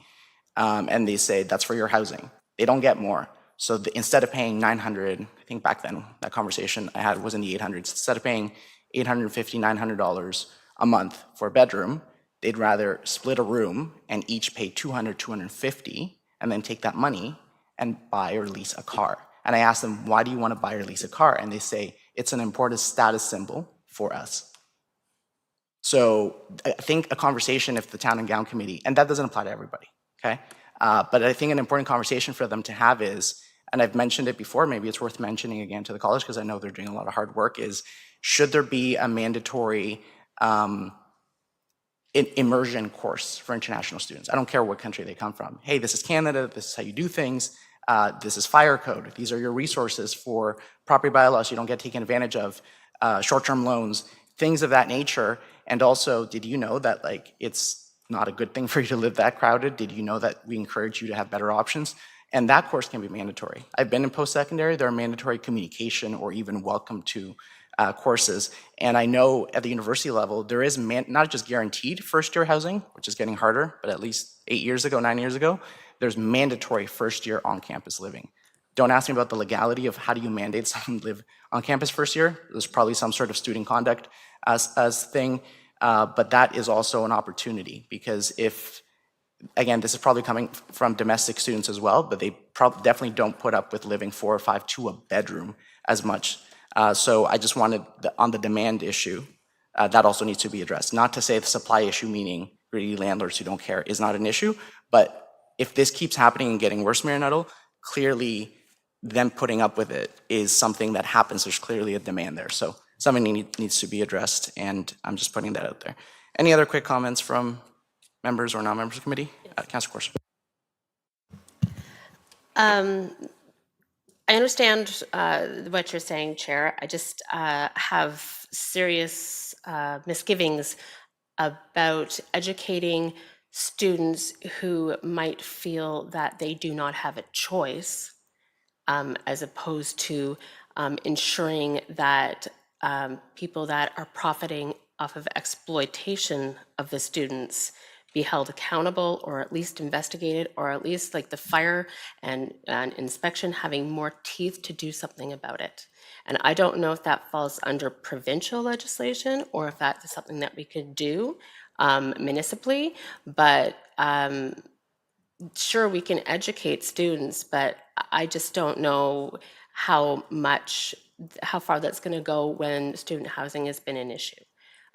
and they say, that's for your housing. They don't get more. So instead of paying $900, I think back then, that conversation I had was in the 800s, instead of paying $850, $900 a month for a bedroom, they'd rather split a room and each pay $200, $250, and then take that money and buy or lease a car. And I asked them, why do you want to buy or lease a car? And they say, it's an important status symbol for us. So I think a conversation, if the Town and Gown Committee, and that doesn't apply to everybody, okay? But I think an important conversation for them to have is, and I've mentioned it before, maybe it's worth mentioning again to the college because I know they're doing a lot of hard work, is should there be a mandatory immersion course for international students? I don't care what country they come from. Hey, this is Canada, this is how you do things, this is fire code, these are your resources for property bylaws you don't get taken advantage of, short-term loans, things of that nature. And also, did you know that like it's not a good thing for you to live that crowded? Did you know that we encourage you to have better options? And that course can be mandatory. I've been in post-secondary, there are mandatory communication or even welcome to courses. And I know at the university level, there is not just guaranteed first-year housing, which is getting harder, but at least 8 years ago, 9 years ago, there's mandatory first-year on-campus living. Don't ask me about the legality of how do you mandate someone live on campus first year. There's probably some sort of student conduct as thing, but that is also an opportunity because if, again, this is probably coming from domestic students as well, but they definitely don't put up with living 4 or 5 to a bedroom as much. So I just wanted, on the demand issue, that also needs to be addressed. Not to say the supply issue, meaning greedy landlords who don't care, is not an issue, but if this keeps happening and getting worse, Mayor Nuttall, clearly them putting up with it is something that happens. There's clearly a demand there. So something needs to be addressed, and I'm just putting that out there. Any other quick comments from members or non-members of the committee? Councillor Corson. I understand what you're saying, Chair. I just have serious misgivings about educating students who might feel that they do not have a choice, as opposed to ensuring that people that are profiting off of exploitation of the students be held accountable, or at least investigated, or at least like the fire and inspection having more teeth to do something about it. And I don't know if that falls under provincial legislation or if that is something that we could do municipally, but sure, we can educate students, but I just don't know how far that's going to go when student housing has been an issue.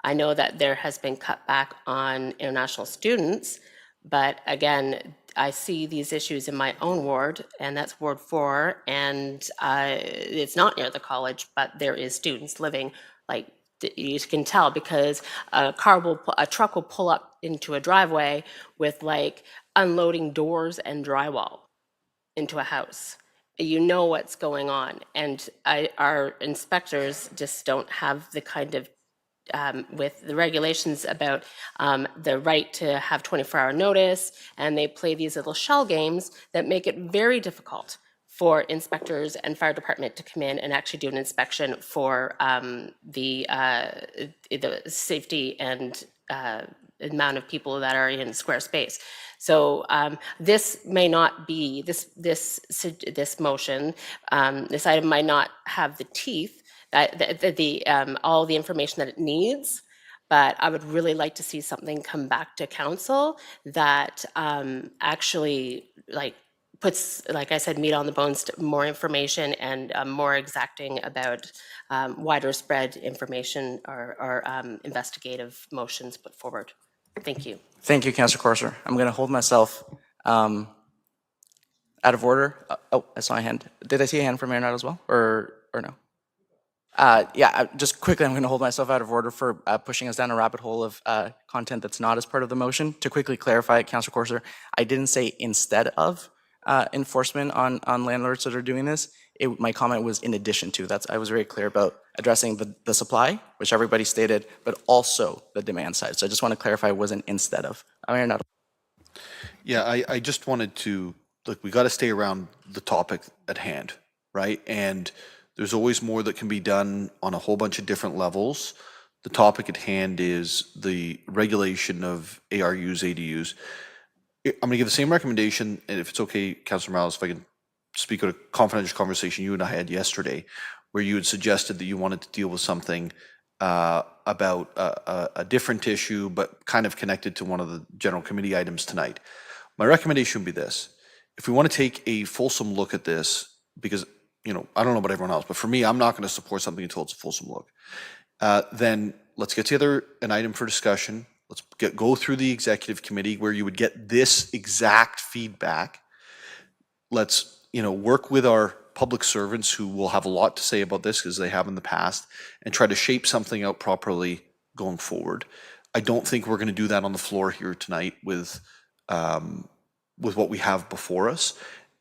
I know that there has been cut back on international students, but again, I see these issues in my own ward, and that's Ward 4, and it's not near the college, but there is students living, like you can tell, because a truck will pull up into a driveway with like unloading doors and drywall into a house. You know what's going on, and our inspectors just don't have the kind of with the regulations about the right to have 24-hour notice, and they play these little shell games that make it very difficult for inspectors and fire department to come in and actually do an inspection for the safety and amount of people that are in square space. So this may not be, this motion, this item might not have the teeth, all the information that it needs, but I would really like to see something come back to council that actually puts, like I said, meat on the bones, more information and more exacting about wider spread information or investigative motions put forward. Thank you. Thank you, Councillor Corser. I'm going to hold myself out of order. Oh, I saw a hand. Did I see a hand from Mayor Nutt as well, or no? Just quickly, I'm going to hold myself out of order for pushing us down a rabbit hole of content that's not as part of the motion. To quickly clarify, Councillor Corser, I didn't say instead of enforcement on landlords that are doing this. My comment was in addition to. I was very clear about addressing the supply, which everybody stated, but also the demand side. So I just want to clarify it wasn't instead of. Mayor Nuttall. Yeah, I just wanted to, look, we got to stay around the topic at hand, right? And there's always more that can be done on a whole bunch of different levels. The topic at hand is the regulation of ARUs, ADUs. I'm going to give the same recommendation, and if it's okay, Councillor Morales, if I can speak of a confidential conversation you and I had yesterday, where you had suggested that you wanted to deal with something about a different issue, but kind of connected to one of the general committee items tonight. My recommendation would be this. If we want to take a fulsome look at this, because I don't know about everyone else, but for me, I'm not going to support something until it's a fulsome look. Then let's get together an item for discussion. Let's go through the executive committee where you would get this exact feedback. Let's work with our public servants who will have a lot to say about this because they have in the past, and try to shape something out properly going forward. I don't think we're going to do that on the floor here tonight with what we have before us.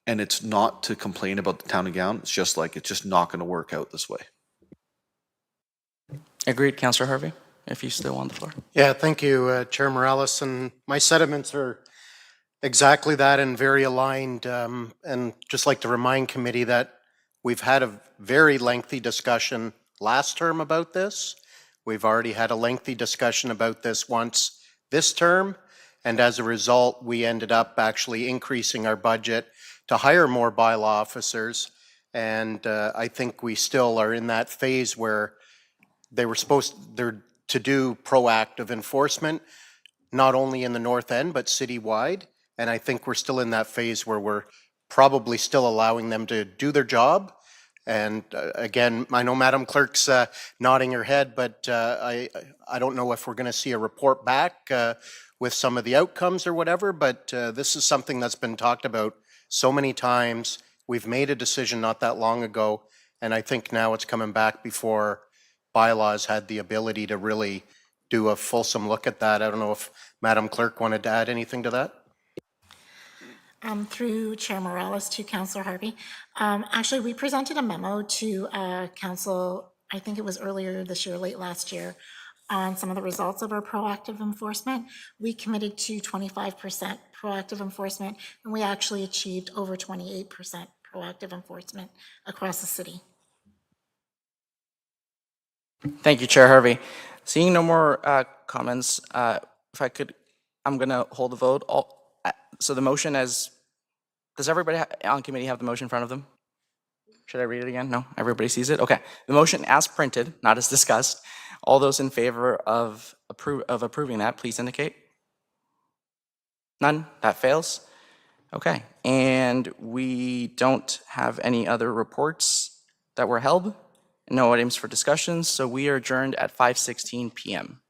And it's not to complain about the town of Gown. It's just not going to work out this way. Agreed, Councillor Harvey, if you still want the floor. Yeah, thank you, Chair Morales. And my sentiments are exactly that and very aligned. And just like to remind committee that we've had a very lengthy discussion last term about this. We've already had a lengthy discussion about this once this term. And as a result, we ended up actually increasing our budget to hire more bylaw officers. And I think we still are in that phase where they're to do proactive enforcement, not only in the North End, but citywide. And I think we're still in that phase where we're probably still allowing them to do their job. And again, I know Madam Clerk's nodding her head, but I don't know if we're going to see a report back with some of the outcomes or whatever, but this is something that's been talked about so many times. We've made a decision not that long ago, and I think now it's coming back before bylaws had the ability to really do a fulsome look at that. I don't know if Madam Clerk wanted to add anything to that. Through Chair Morales to Councillor Harvey. Actually, we presented a memo to Council, I think it was earlier this year, late last year, on some of the results of our proactive enforcement. We committed to 25% proactive enforcement, and we actually achieved over 28% proactive enforcement across the city. Thank you, Chair Harvey. Seeing no more comments, if I could, I'm going to hold the vote. So the motion does everybody on committee have the motion in front of them? Should I read it again? No, everybody sees it? Okay. The motion as printed, not as discussed. All those in favor of approving that, please indicate. None? That fails? Okay. And we don't have any other reports that were held. No items for discussions, so we are adjourned at 5:16 p.m.